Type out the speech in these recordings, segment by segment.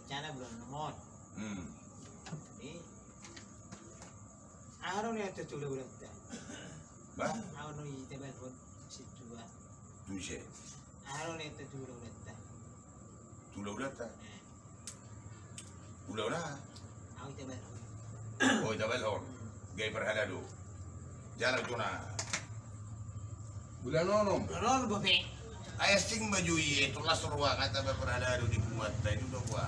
bencana bulan nomor. Ini araw na ito ulat ta. Ba? Araw na ito ba po si Tuba. Tuise. Araw na ito ulat ta. Ulat ta. Ulah. Ako ito ba? Oh, tabal hon. Gay perhalado. Jalan tuna. Bulan nonom. Ano ba pe? Ayas ting majui itu lah surwa kata perhalado di kuat tadi udah gua.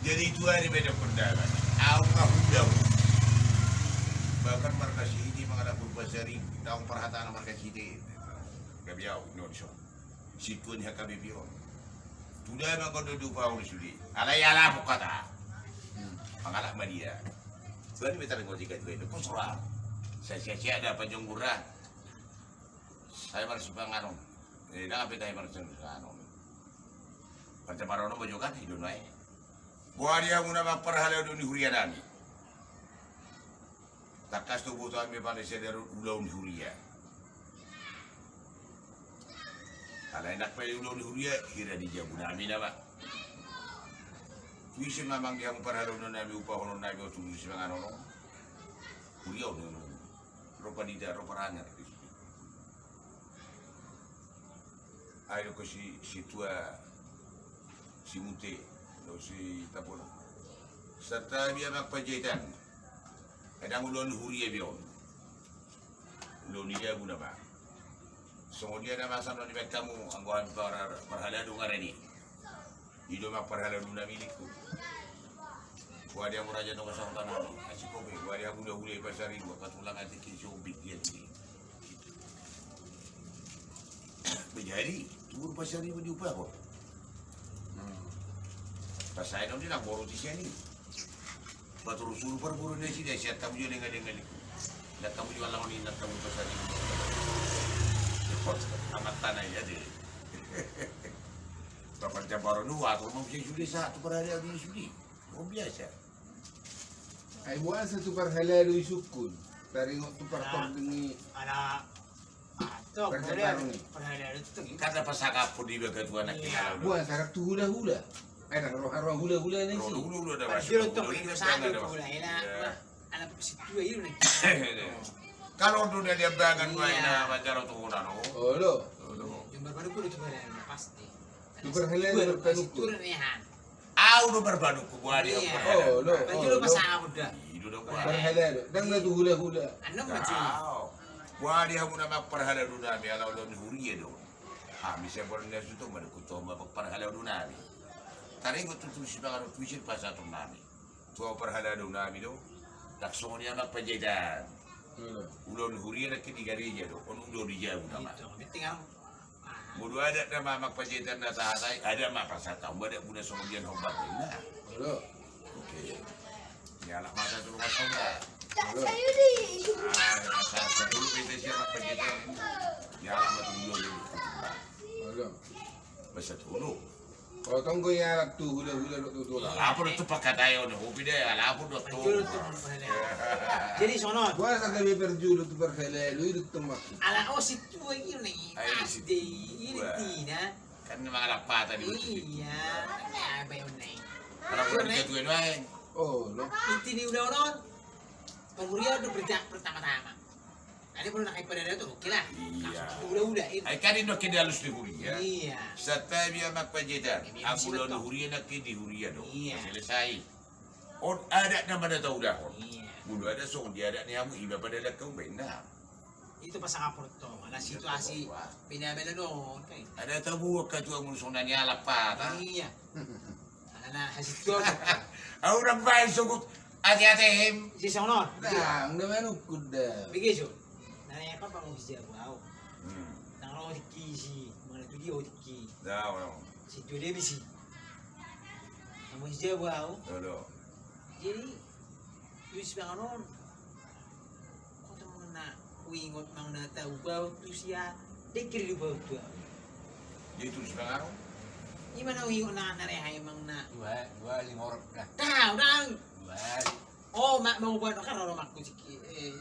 Jadi itu hari beda perdagangan. Allah udah. Bahkan markas ini mengalami berbasari daun perhataan markas ini. Gabiau Indonesia. Sikun ya kabibio. Sudah maka duduk bau sudi. Alayala kata. Mengalak Madia. Tuan kita dengar jika itu kusra. Saya ada penjungguran. Saya harus bangun. Dah apa kita harus bangun. Percamarono bajukan hidup naik. Buat dia guna perhala dunia huria nami. Takas tu butuh ambil Malaysia dari ulang huria. Kalau enak pilih ulang huria, kira dijauh nami nama. Tuisi memang dia perhala dunia nami upah orang nami waktu tulis dengan orang. Huria orang. Rupa tidak rupa ranger. Ayo ke si tua si mute. Si tapon. Serta biar mak pajitan. Kadang ulun huria bion. Ulun dia guna ba. Semua dia nama sana di kamu angguan perhala dungar ini. Hidup mak perhala duna milikku. Gua dia muraja dong sang tanah. Asyik kobe. Gua dia guna huria pasar ini. Gua katulang hati kisah ubik dia ini. Menjadi turun pasar ini diupah kok. Pasal itu nak boros di sini. Batur suruh perburu di sini. Siapa tamu juga dengan itu. Nak tamu juga lawan ini nak tamu pasal ini. Amat tanah ya deh. Bapak Jabaro dua atau mau bisa judi satu per hari di judi. Oh biasa. Ay buwan sa tupar halalo isukun. Taringot tupar tordingi. Ala ato perhala itu. Karena pasaka pun di bagian tuan nak kita. Buwan sarak tu hula-hula. Ay nakaroharo hula-hula na si. Dulu ada Pero to ini satu pula ina. Ala situ itu nih. Kalau dunia dia bangan main macam tu orang no. Oh lo. Jumpa baru pun itu berada pasti. Tupar halalo Itu rehan. Udah berbanu ku buat dia. Oh lo. Baju lu pasang udah. Itu dah Tupar buat. halalo. Dang na tu hula-hula. Ano macam? Buat dia guna mak perhala dunia biar lawan huria do. Bisa boleh tu mana ku tahu mak perhala dunia. Tadi aku tulis dengan tulisan bahasa Ternami. Tua perhala dunia do. Tak semua dia mak penjajan. Ulun huria nak kini garinya do. On ulun dijauh nama. Itu tinggal. Mudu ada nama mak penjajan data hatai. Ada mak pasal tahu ada budak semudian hobat ini. Lo. Okey. Ya anak masa tu rumah saudara. Lo. Satu pintu siapa penjajan. Ya anak dulu. Lo. Masa dulu. O tonggo ya tu hula-hula do tu lah. Apa itu pakai tayo nih? Hobi deh. Apa itu? Baju itu perhala. Jadi sono. Buwan sa kami perjulo tupar halalo itu tumak. Ala situ ini nih. Pasti ini tina. Kan memang ada apa tadi? Iya. Apa yang nih? Kalau udah dijatuhin wae. Oh lo. Itu nih udah orang. Pemuria udah pertama-tama. Ada perlu nak pada itu oke lah. Iya. Udah ini. Ay kan ini kita halus di huria. Iya. Setelah dia mak penjajan. Aku lalu huria nak di huria do. Iya. Selesai. On ada nama dah tahu dah. Iya. Bulu ada song dia ada ni amu iba pada dah kau benar. Itu pas ngapur to. Ada situasi pinamela doon kay. Ada tahu ka tu amu song nanya apa ta? Iya. Ana hasit ko. Orang baik sugut hati-hati. Si sono. Dang naman ukuda. Bigay siya. Nanya pa mo siya wow. Nang dikisi, mga tudio dikki. Dah orang. Si tudio bisi. Amo siya wow. Dolo. Jadi yus bang anon. Kota mo na uingot mang nataw ba tu siya dikiri ba tu. Dia tulis pengaruh. Gimana uingot na narehay mang na. Dua lima orang dah. Tahu dang. Dua. Oh, mau buat kan orang mak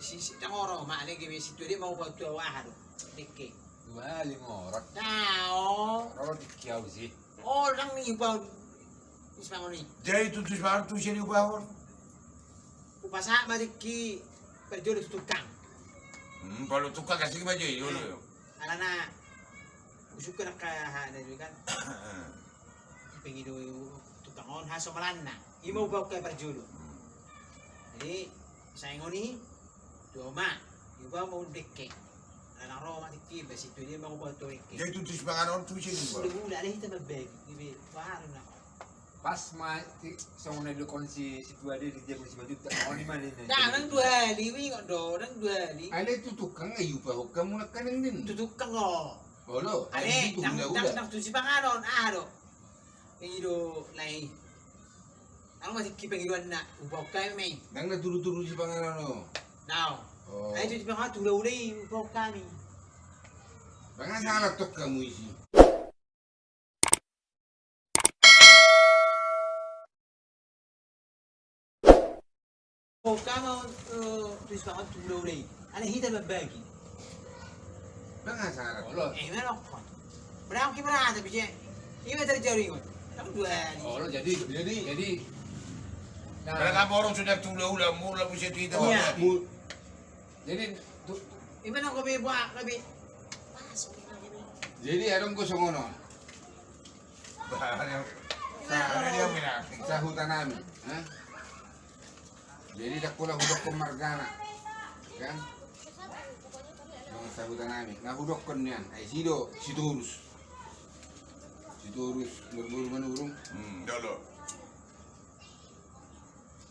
si tang orang mak lagi si tu dia mau buat tu wahad. Dikki. Dua lima orang. Tahu. Orang dikiau sih. Orang ni buat Wis pangoni. Jadi tu semangat tu sini upah. Upasa madiki perjolo tukang. Kalau tukang kasih baju yo. Alana usuk ka hana kan. Pengido tukang on haso malanna. Imo ba ka perjolo. Jadi saya ngoni doma. Iba mau dekke. Alana ro madiki besi tu dia mau buat dekke. Jadi tu semangat tu sini upah. Udah ada kita bebek. Ibe baru na. Pas song na do kon si tuade di dia si baju tak mau ni mana ni. Nah, nang dua liwi kok do, nang dua li. Ale tu tukang ayu pa kamu nak kanang din. Tutukang lo. Oh lo, Ale, itu nang tu si pangaron, do. Pengido lai. Ang masih kipengiduan na, ubaw kami may. Nang naturu-turu si pangalan. Now, Oh. ay tu si pangaron, tulaw-ulay, ubaw kami. Banga salah tok kamu isi. Ubaw kami, tu si pangaron, tulaw-ulay. Ale, hita babagi. Banga salah. Oh, Meron ko. Berang kiberata, bisa. Iya terjadi ngot. Nang dua li. oh jadi Mereka orang sudah tula mula bisa tu itu. Iya. jadi tu Iba nang kabi buat, kabi. Jadi adong ko songono. Ada dia minat. Sa hutan namin, ha? Jadi dak pula hudok ko margana. Kan? Mga sa hutan namin. Nahudok ko niyan. Ay sido, si Turus. Si Turus, berburu manurung. Dolo.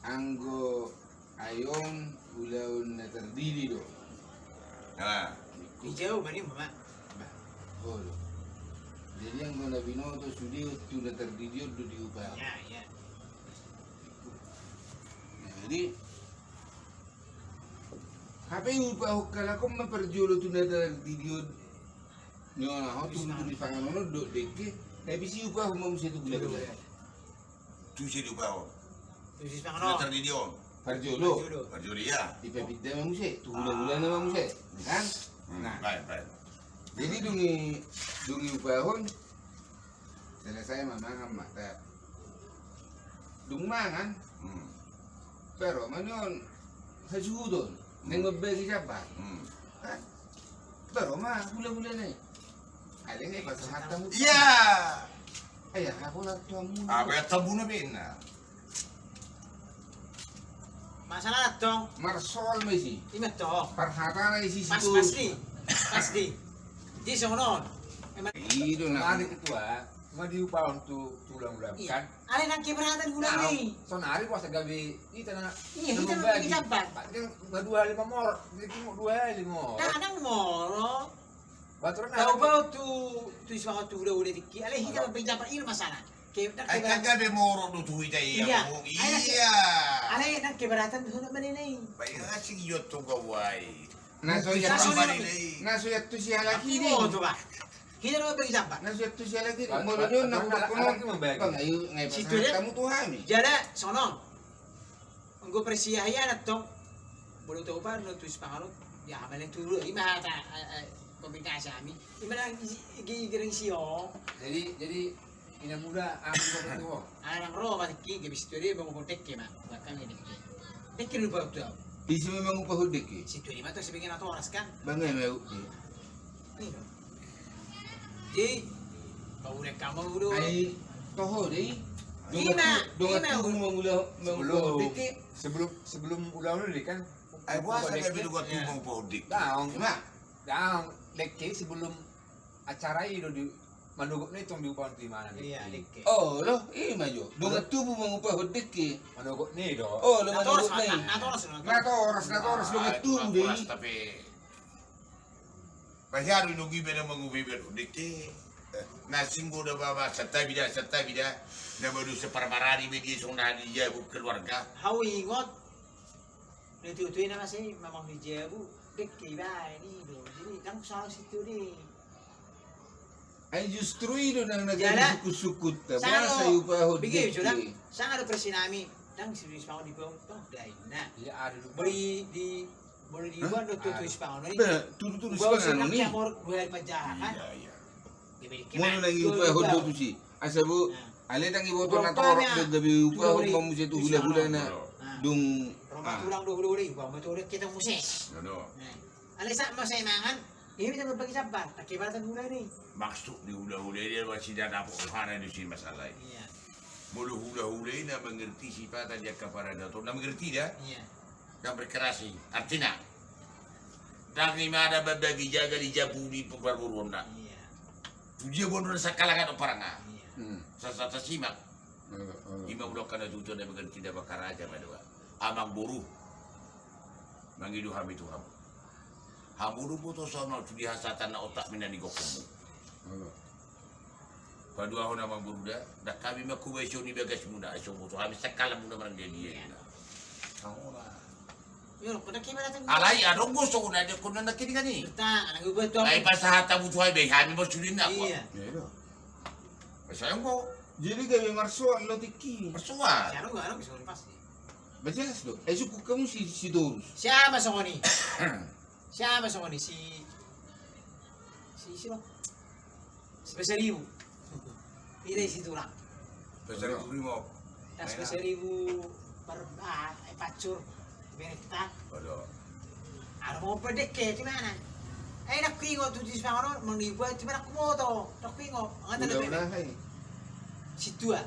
Anggo ayong ulaun na terdiri do. Nah, Hijau mani mama. Oh, lo. Jadi ang guna binoto sudio tu na terdiri do diubah. Ya, ya. Jadi apa yung upah kala ko maperjolo tu na terdiri nyo na ho tu di panganono do deke. Tapi si upah mo mo situ gula-gula. tu sini upah. Tu si Sudah pangaron. terdiri on. Parjolo. Perjuri ya. Ipapita mo siya. Tu gula-gula na mo siya. Kan? Nah, Baik. jadi dungi upahon selesai mamangan mata. Dung mangan pero manon hasudon neng mabagi siapa? Kan? Pero mah gula-gula na eh. Ada nga ipasahata mo. Iya. Ay, ako na ito ang muna. Apa yang tabu na bina? Masalah dong. Marsol mo si. Ima to. Parhata na isi Pas situ. pas di. Di sonon. Ito na. nari ketua ma di upah tu tulang-ulang Iya. kan. Ale nang kiberatan gula ni. Sonari puasa gabi kita na. Iya, kita nak pergi jabat. Dua hari mamor, jadi mau 2 hari mau. Dah nang moro. Baturan Bau tu iswa tu udah dikki. Ale hita penjabat ini masalah. Kita Ay kiberatan. kagak moro do tu ita Iya. iya. Iya. Ale nang kiberatan sunod man ni. Baik sih yo tu gawai. Nasoyat Nasoyat. nasoyat tu siya lagi ni. Oh tu ba. Hita na pergi jabat. Nasoyat tu siya lagi. Ba- Molo ba- yun, ba- nakuha ko alam nun. mo ba? Bang, ayo, ngay Situ pasahata dia. mo tuhan eh. Jada sonon. Engko persiahan atong bolo to pa no tu ispangalot. Ya malen turu ima ta komunikasi kami. Ima nang gigiring siyo. Jadi ina muda aku betul. Alang ro ma ki ge bistori mo ko tekke ma. Bakang ni tekke. Tekke lu ba tu. Isi memang upahudik eh. Situ ni ma to sebegin ato oras kan. Bangay mau. Ni. Di kau udah kamu udah. Ay, toho deh. Ima, Dongat ima. tu mengupahudik eh. sebelum ulang ni kan. Ay puasa gabi do tu mau podik. Daong, Ima, daong leke sebelum acara itu di manugok ni tong di upah di mana ni. Iya, tekke. oh loh, ima jo. Dongat tu mengupahudik eh. Manugok ni do. Oh, lo Ato oras manugok na eh. ato oras no. Natoras dongat tu deh. Tapi Pasyaro no gibe na mangubibe do dikti. Nasimbo da baba satta bida na baru separbarani media song dia keluarga. Hau ingot. Ni tu na masih memang di Jabu. Tekke ba ni do. Jadi kan salah situ ni. Ay justru itu nang Jala. nagsukusukut ta. Basta Sano, upahudik bigay sudah. eh. Sang ada persinami, nang serius mau di bawah toh dai na. Ya ada dulu. Beri di boleh di bawah do tutu ispangon ni. Ba, turu-turu Bawa sa silang ni. yang mau dua pajahan. Iya. Mono lang upahudik tu si. Asa bu Ale tang iboto Buang na torok tanya. de gabi upa Huli-huli. mo musi tu hula-hula na Ah. dung Rumah tulang dulu bang betul kita musik. Ano? Alisa masih mangan, ini kita berbagi sabar. Akibat mulai nih. Maksud di hula-hula dia masih dah dapat hana di sini masalah. Iya, Mulu hula-hula na mengerti sifat dia kepada Dato. Na mengerti dia iya. dan berkerasi. Artinya dan lima ada berbagi jaga di jabuni perburuan na. Iya, Dia bodoh sakalangan orang ah. iya. Sasa simak. Ima udah kana tujuan dan mengerti dia bakar aja madua. Amang buruh. Mangidu ham itu ham. Hamuru puto sono tu dihasatan na otak minani gokomu. Padua hona amang buruh da kami makuba iso ni bagas muna iso puto habis sekala muna marang dia. Ora. Yo, pada gimana tuh? Alai adong gusto ko na dia kuno na kini gani. Kita anak gue tuh. Ay pasahata buto ay be kami masulin na ko. Iya. Sayang ko. Jadi gabi marso lo tiki. Persuan. Siapa gue anak bisa pasti. Bajelas do. Ay suku kamu si Dorus. Siapa songoni? Siapa songoni si lo? Sebesar ribu. Ini si tulang. Pasal ko mo. Dan sebesar ribu pacur. Berita. Aduh. Ada mau pedek ke mana? Nak pingo tu di sepangaron mengibuat cuma nak moto. Nak pingo. Angkat Udah ada hai. situ ah.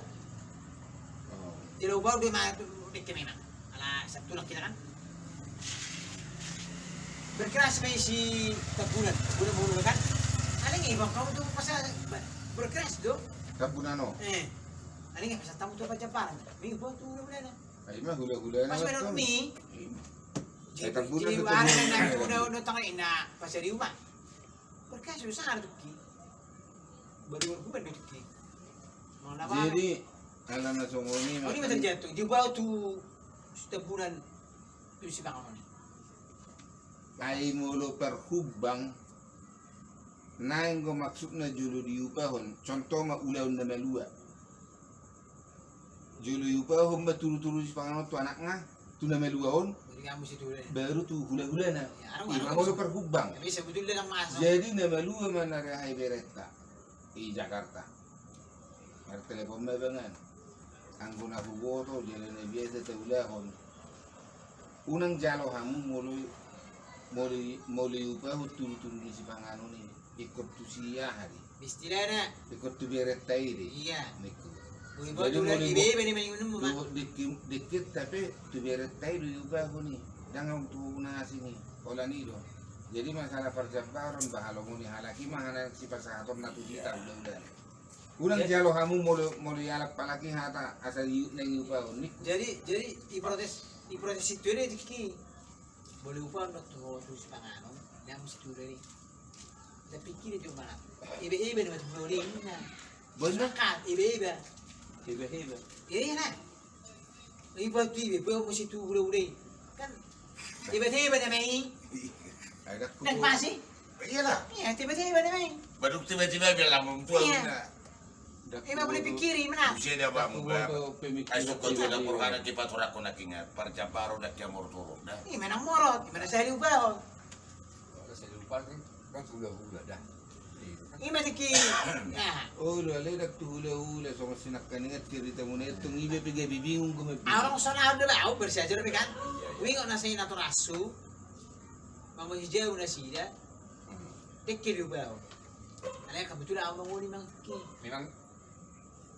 Di luar dia mah dek ke mana? Alah satu lagi kita kan. Berkeras sampai si bulan kan? Aling ibang kamu tuh pasal berkeras tu. Kabunano. Aling pasal tamu tu apa Jepang? Minggu buat tu udah. Ay mah hula-hula na. Pas meron mi. Ay kabuna Jadi sa barang na udah tangay na pasal di rumah. Berkeras susah ada tu ki. Baru baru tu ki. Mau apa? Jadi ala na songoni Oh, ini macam jatuh. Di bawah tu setiap bulan tu si bangun ni. ay mulo perhubang naing ko maksud na julu di upahon contoh ma ulaw na malua julu di upahon ba turu-turu si panganot tu anak nga tu na maluahon Jadi kamu situ deh. baru tu hula-hula na Ya, arang-arang. mulo perhubang Tapi sebetulnya lang masuk. jadi na malua man na rahay bereta di Jakarta mar telepon mabangan ang guna hugoto jalan na biasa ta ulahon unang jalo hamu muli upah turu-turu di si pangano ni ikut tu siya hari Istilah na. ikut tu bereta ini Iya. niku Ui bawa tu lagi bebe ni minum mah. dikit tapi tu bereta itu upah ni jangan tu nasi ni olah ni do jadi masalah perjalanan bahalo muni halaki mah hana si pasahator na tu kita udah unang jalo hamu muli alak palaki hata asal nang upah ni Jadi diprotes itu ni ki. Boleh upah nak tu sepangano. Yang mesti tu ni. Tapi kira tu mana? Ibe ni macam boleh ni na. benar Makan ibe. hebe Iya na. Ibe tu mesti tu boleh. Kan tiba-tiba na mai. ada Dan pasti. Iyalah. Iya, tiba-tiba na mai. Baru tiba-tiba bilang tua Iya. na. Ibe boleh pikirin mana? Usia dia bang ba. Ay so ko na porhana ti patura ko nakinga parjaparo na kya mortoro na. Ini mana morot, mana saya ubah. Kalau saya lupa kan hula-hula dah. Ini mana ki. Nah, oh lo ale dak tu hula sama sinak kaningat cerita mo na itong ibe pigay bibingung ko may orang sana ada lah, bersih aja lebih kan. Wingo nasi nato rasu. Mang jauh nasi dah. Tekir ubah. Alay kebetulan abang mau ni mang ki. Memang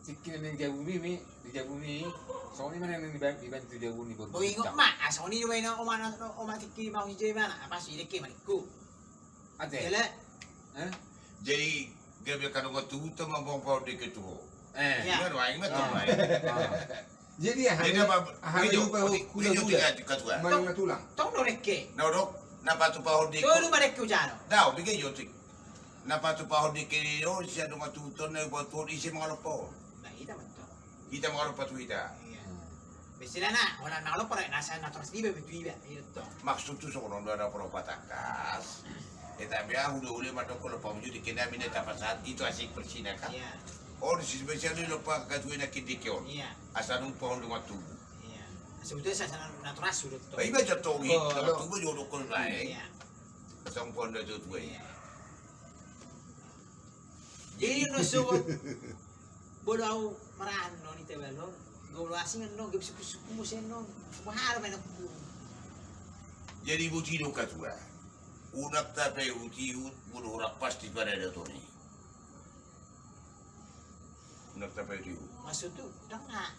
sikit ni di Jabuni, soalnya mana yang dibantu Jabuni bagus. Wingo mak, asal ni juga nak oma tekir mang hijau mana? Apa sih tekir maniku? Ada. Jadi, Hah? Jadi gabi kan ko tuto mabong pa di ketu. Ya. Ano ay mato Ah. ay. jadi ya Hindi hanya ba hanya upah video hula tiga katua. malang na tulang tong do rekke. No dok napatu pa hodi Tu ko. lu mereka ujano. Daw bigay yo tik. Napatu pa hodi ke ro siya do matuto na ko to di si mga lopo. Nah, kita betul. Kita mga lopo tuita. Iya. Biasanya nak, orang nak lupa nasa natras di betul iba. Itu. Maksud tu so no ada pro patakas. Eta bia hulu madok ko lopo mo di kina minta pasat itu asik persina ka. Iya. Or si spesial ni lopo ka tuina kidikyon. Iya. Asa nung pohon ng tu. Iya. Sebetulnya saya natras sudah tu. Ay ba jato gi. Oh, no. Tu ba yo do ko na eh. Iya. Asa ang pohon na tu eh. Iya. Jadi nusuk bodoh marahan no ni tebelon. Golo asing no gib suku musen no. Mahal ba na ku. Jadi buti do katua. Unak tape uti bulu rak pasti pada datoni. Unak tape uti. Maksud tu dah nak.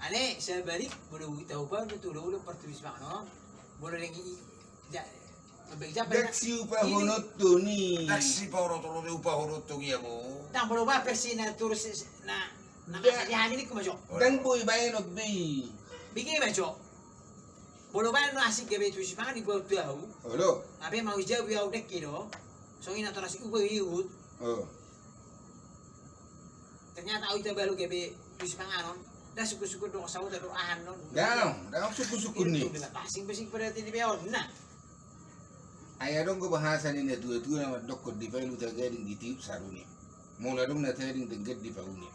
Ale saya balik boleh tahu ba betul ulo pertulis bang no. Boleh lagi ja beja Daksi upah honot tu ni. Taksi pauro tolo de upah horot to mo. Tang boleh ba persi na turus na Dah. ya ini ku majo. Dan boy bayan of bay. Bigi majo. Boleh ba no asik ke betul si bang ni gua tahu. Olo. Abe mau jauh ya udah kilo. So ina to nasi ubo iut. Oh. Ternyata au itu baru ke be si bang anon. Dah suku-suku do sawu do ahan no. Dah suku-suku ni. Pasing-pasing pada tini beon na. Ayah dong ko bahasa ni na tu na dokko di pailu ta gading di tiup saruni. Mula dong na tading tengget di pauni.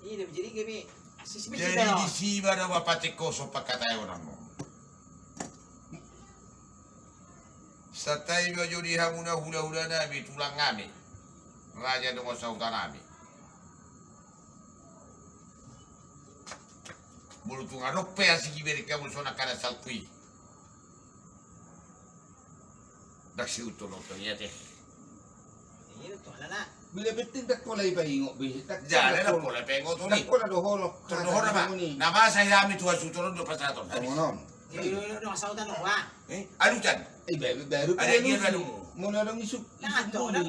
Ini jadi ke be asis be Jadi di si bada wapate koso pakatay orang mo. Sa tayo jodi hamuna hula-hula nabi tulang ngami. Raja dong sa utan nabi. Bulu tunga rope asiki beri kamu sona kada salpui. Daksi utolo to yate. Ini tu ala. Bila betul dak pola iba ingo be. Jale na pola pengo to ni. Dak pola do holo. To no na ba. Na ba sa yami tuwa sutoro do pasaton. Monon. Jadi no sautan no wa. Anu jan. Baru Ada pailu dia si. baru. Mula dong isuk. Nah tu ada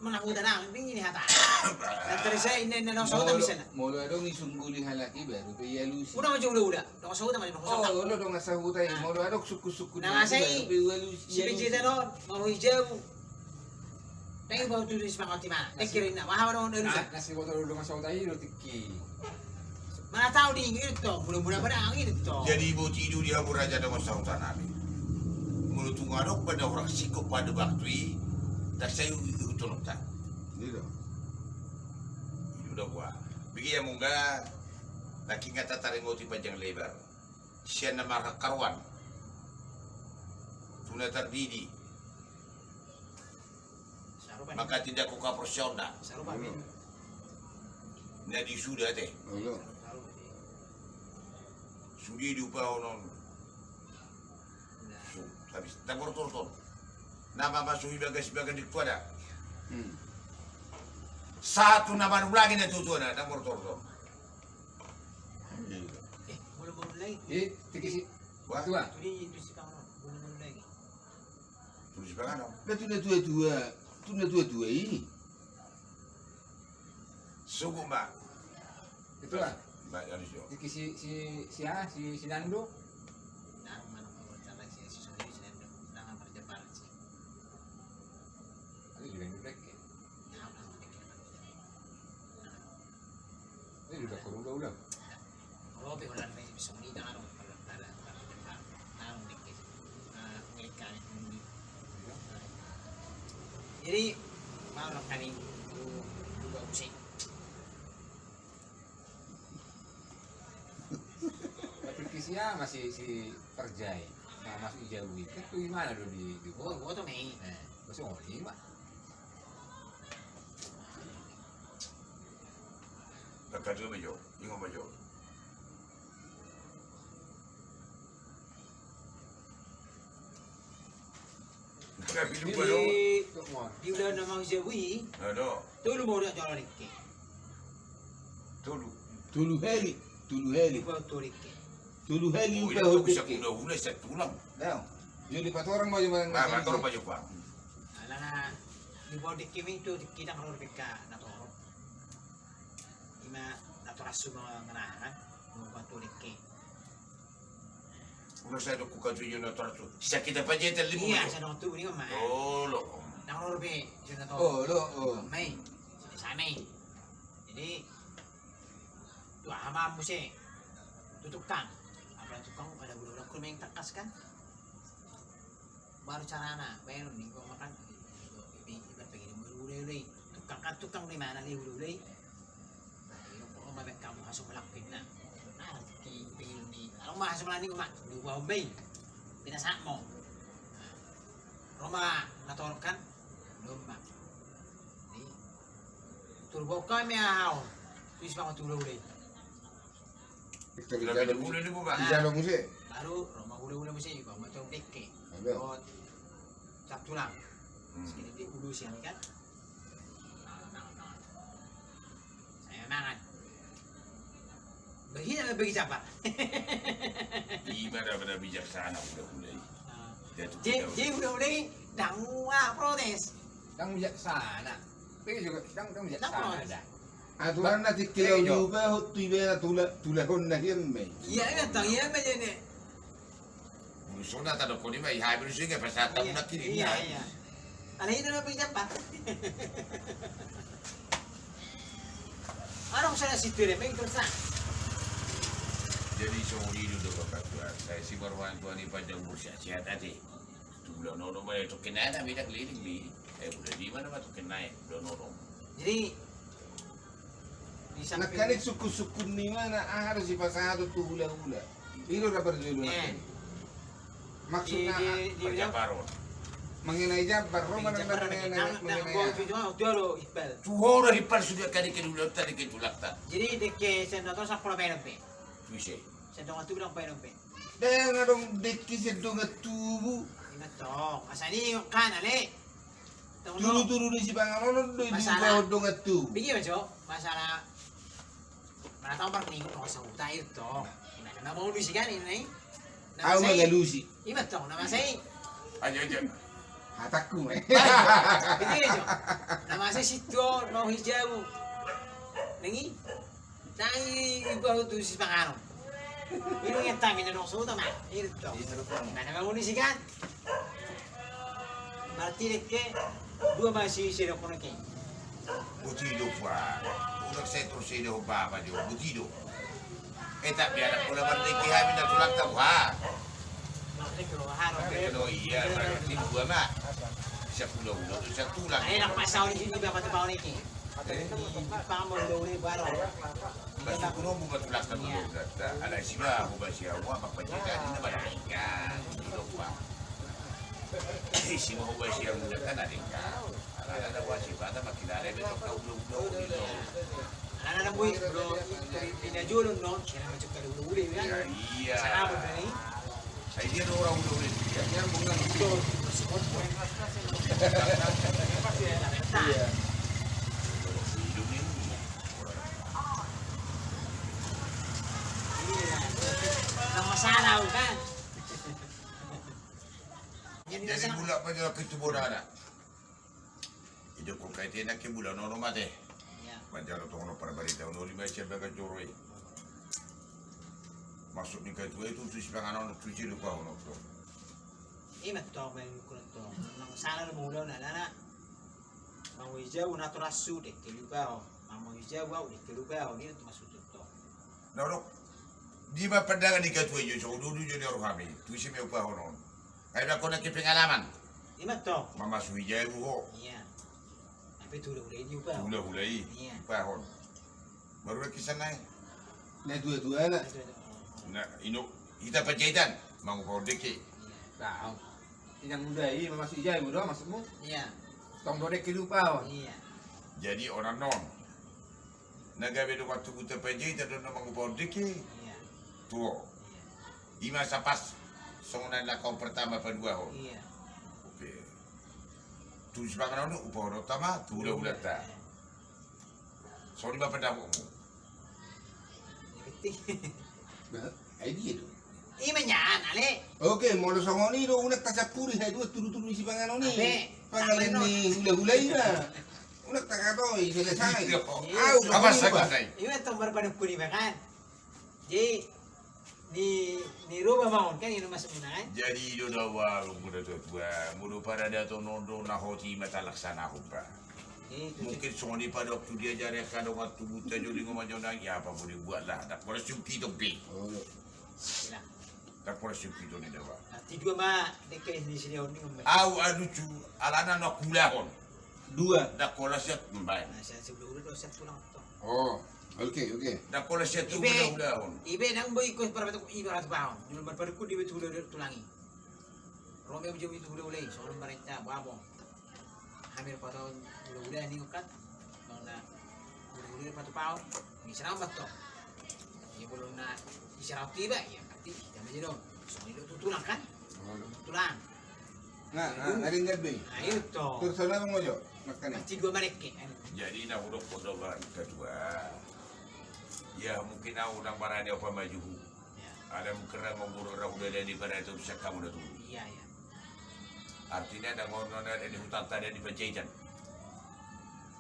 menakutan na ini hata. Dan terisa ini no sautan bisa na. Mula dong isunguli halaki baru pe yalu si. Una macam udah. No sautan macam no sautan. Oh, lo dong asa hutai. Mula dong suku-suku. Nah, saya- pe yalu Si biji no mau hijau. Tapi bau tulis semangat di mana? Pikirin na, mahal no dulu. Nasi botol udah masuk tahi lo tiki. Mana tahu di itu, mula-mula pada angin itu. Jadi ibu tidur di Abu Raja dengan sautan nabi. Mulut tungarok pada orang sikap pada waktu tak saya utolong tak. Ni do. Itu dah gua. Bagi yang munggah, laki ngata taring ngoti panjang lebar. Sian nama karwan. Tuna terdidi. Maka tidak kuka profesional. Saru pamin. Nadi sudah teh. Olo. Sudah diupah onon. Habis tabur torton. Nama masuk ibagas di kuada. Satu nama lagi na tutuan na tabur torton. Mula-mula lagi. Tiki si. Wah, Tua. Itu di si kamu, mula-mula lagi. tulis bagaimana? Tuna tua ini. Sungguh mbak. Itu lah. Mbak Yanisio. Tiki si Nando. Nah, mana mau bicara si sendiri si Nando, jangan berdebat sih. Ini juga yang dek. Nah, udah dikit. Ini udah kurung udah. Kalau berulang nih bisa ni jangan ada berdebat. Nah, dikit. Mereka ini. Jadi mau kali juga usik. Tiki si masih si Perjai. Nah, masuk Jawi. Itu gimana do di Oh, gua tuh nih. masih oli mak. Kakak juga bejo, ingat bejo. Kakak hidup bejo. Di udah nama Jawi, Ada, tu lu mau dia jalan dikit. tolu. Tulu heli. Di bawah tu dikit. Tulu heli Oh, upah itu hotek. bisa kuda saya tulang. Dah. Jadi pat orang mau jaman. Nah, kantor baju pak. Alana di bawah dikit itu kita kalau mereka nato. Ima nato rasu mengenaan mau bantu dikit. Udah saya dok kuka tujuh na teratur. Sisa kita pajetel limu. Iya, saya nonton ini mah. Oh, lo. Nang lor be, saya nato. Oh, lo. Oh. Mai, sana. Jadi tu ama muse tu tukang. Apa tukang ada budak kuning takas kan? Baru carana, bayar nih gua makan. Ibarat pengen mulai tukang kan tukang di mana nih mulai. Kok mabek kamu masuk melakukan nah. Nah, pengen nih. Kalau mah masuk melani mak, dua bay. Tidak sakmo. Roma natorkan belum mak. Turbo kami ahau. Terus bangun ule-ule. Victor Lebih dulu ni bukan. Ijalo musik. Baru rumah ule-ule mesti bangun macam deke. Ada. Buat cap tulang. Sekali di ulu siang kan. Saya mangan. Bagi nak bagi siapa? Ibadah bijaksana udah. Dia tu. Jadi ule-ule dang protes. Đang bijaksana. Tapi juga đang bijaksana dah. Aturan na tikilaw juga tuibe na tulahon na hirme. Iya kan, iya macam ni. Musuh nak tahu kau ni mai hai berusia ke pasal tahu nak kiri. Iya, iya. Ada itu nak pergi cepat. Orang sana situ deh, main terus. Jadi semua ini dulu bapak tuan. Saya si berwan tuan ni pada umur sihat tadi. Tu bulan nono mai tu kena dah beda keliling bi. Udah di mana mah tu kena bulan nono. Jadi di samping Nakalit suku-suku ni mana harus si pasado tu hula-hula. Ilo na berjulu na. Maksudnya Kerja paron. mengenai jabar, ro mana Jabar mengenai Dulu Iqbal. Tu orang hipar sudah kali ke dulu tadi ke tulakta. Jadi dek sendator sa pula bayar pe. Tu sih. Sendator tu bilang bayar pe. Dahil nga dong deki sedong at tubo. Ingat toh, asal ni kan ale. Tulu-tulu ni si Pangalono do Masalah. di dong at tubo. Bigi macam masalah. Mana tahu par ni ko sa utay to. Ina mau lu sigan ini. Ako mga lusi. Ingat toh, nama saya. Aja. Hatak ko eh. Bigi macam. Nama saya situ no hijau. Nengi. Tangi ibu tu si Pangano. Ini yang tangi na nong suda mah. Itu. Mana mau lu sigan? Berarti dek dua masih sira kono ke. Butido pa. Unak sentro sila ho baba di butido. Tak biar aku lawan lagi kami nak tulakta ha. Makanya kalau harap. Pero iya berarti dua mak. Siap ulo tu siap tulang. Ay, nakapasahol ni Hindi ba matabaw ni Ki? Pamol daw ni Baro. Basta kuno mo matulakta mo data. Ala siya ho ba siya wa papajita din na balain ka. Dilo pa. Siya ho ba siya mo data na din ka. Ala na wa siya bata makilala beto ka ulo dilo. Ano na boy, bro, pinajulong no? Kaya naman siya kaluluwi yan. Iya. Sa abot na ni. Sa dia orang ulo ulo. Yan bunga. Ito, masukot mo. Iya. Hidup ni. Nang masalaw ka. Yan din Jadi sa bulan pa dia kita boda ada. Ide ko kaitin nak ke bulan no mate. Manjaro to ono para barita ono lima sia baga joroi. Masuk ni kai tu tu si pangano tu si lu pa ono to. Imat to ba yung kulot to. Nang sana na mulaw na lana. Mangwijaw na to rasu de kilubaw. Mangwijaw wow de kilubaw ni to masutut to. No. Di ba pandangan ni kai tu yo so dulu je ni orang kami. Tu si me pa ono. Ai ba ko na ke pengalaman. Imat to. Mama suija ho. Iya. Tapi tu udah ini ba. Hula hulai. Iya. Pa hon. Baru kisan nai. Na dua-dua na. Na ino kita pajetan mangu ko deke. Nah, yang muda ini masuk ijai muda maksudmu? Iya. Tong dodek kilupau. Iya. Jadi orang non. Nagabe do waktu kita pajetan do mangu ko deke. Iya. Tuo. Ima sapas songonan lakon pertama kedua ho. Iya. Oke. Tu sebagai ono upo utama tu ula ta. So di bapa damu mu. Ay di do. Ima nyan ale. Okay, molo songoni do unak tasapuri hay dua tulu-tulu si Pangalono Abe. ni. Pangalan ni hula-hula ina. Unak takatoy selesai. Au, apa saganay? Ima tong barbanong kuni ba kan? Jadi ni Ruba maun kan ino masuk muna kan? Jadi do dawa muda tua muda para dato nondo na hoti mata laksana humpa. Mungkin songoni pada waktu dia jari kado waktu buta juli ngomong ya apa boleh buat lah. Tak boleh suki to be. Oh. Sila. Tak boleh suki to ni dawa. Ti dua ma dekke di sini on ni ngomong. Au adu cu alana no kulahon. Dua. Dak kola siat mbay. Nah, saya sebelum udah dosa pulang to. Oh. Okay. Dak kola siat tu Ibe. kulahon. Ibe nang boy ko para betul ibe rat baon. Dulu bar ku di betul udah tulangi. Rome bujum itu udah ulai soal mereka babo. Hamil 4 tahun udah ni ukat. Nona udah 4 tahun. Isaramat to. Ya belum na isaraw tiba ya berarti kita aja dong. Soalnya itu tulang kan? Tulang. Nah, ada nggak be? Nah itu. Terus sana mau jo, makan ya. Pasti gua mereka. Jadi nak hudok podogan kedua. Ya mungkin aku nang barani apa maju. Ya. Ada mungkin ngomong orang udah ada di barani itu bisa kamu dah tunggu. Iya ya. Artinya ada ngonon ada di hutan tadi di Panjaitan.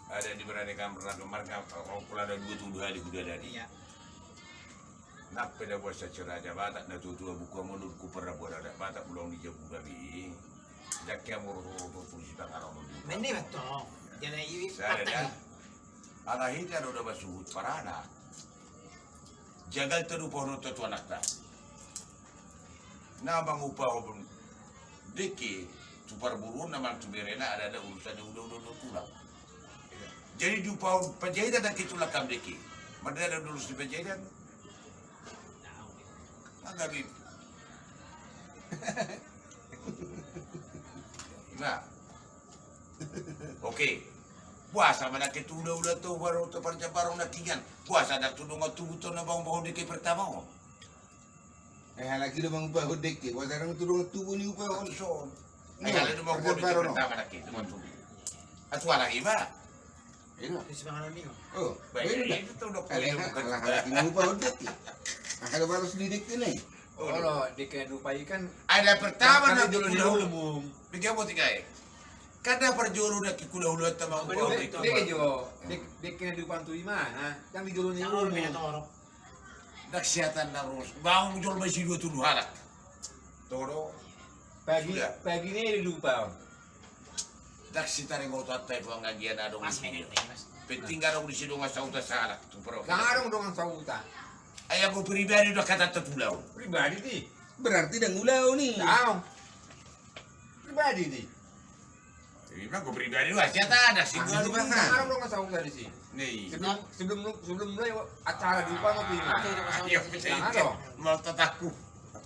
Ada di barani kamar orang pula ada 2 hari udah dari. Iya. Nak pada buat secara aja batak na tutua buku menurutku pernah buat ada batak belum dijabu babi. Jakya muru polisi tangan orang dulu. Mende betul. Jadi ini Saya patah ada. nih. Alahita ada udah basuhut para anak. Jagal teru pohon tu anak tak. Namang upah pun deki tupar burun namang tuberena ada urusannya udah pulang. Jadi di upah Panjaitan dan kitulah kam deki. Mana ada dulu di Panjaitan? Agak bib. Nah, oke. Puasa mana kita udah tuh baru tu parang nakingan. Puasa dak tudung tubuh tu na bang deki pertama. Lagi do mang upah hodek ke, wala nang tulong tubo ni upah on. So, ay kala na bang deki pertama nakit. At wala iba. Ino. Terus bangun nih. Oh, Baik, baik. itu tu dok. Lagi ni upah hodek ke. Ada balas lidik ni. Kalau dikedupai kan Ada pertama kan na dulu di dulu. umum. Bigyan mo tingay. Kada perjuru na kikulah-ulah tamang Betul, upah betul. deki. Dia jo, dek kehidupan tu mana? Yang di dulu ni Yang orang umum. punya torok. Naksihatan na ros. Bang jol masih 2 halak. Toro. Pagi ni lupa. Daksita rin mo tatay po ang agian na Mas dong. menit mas. Penting ka rin siya nga sa utas sa halak. Sekarang dengan sauta. Ay ako pribadi udah kata tetulaw. Pribadi ti. Berarti dah ngulaw ni. Tahu. Pribadi ti. Iba ko pribadi wah siya ta ada sih Ah, gua itu kan. Sekarang dengan sauta di sini. Nih. Sebelum mulai acara di depan waktu ini. Ayo bisa Jangan ikan. dong. Mau tataku.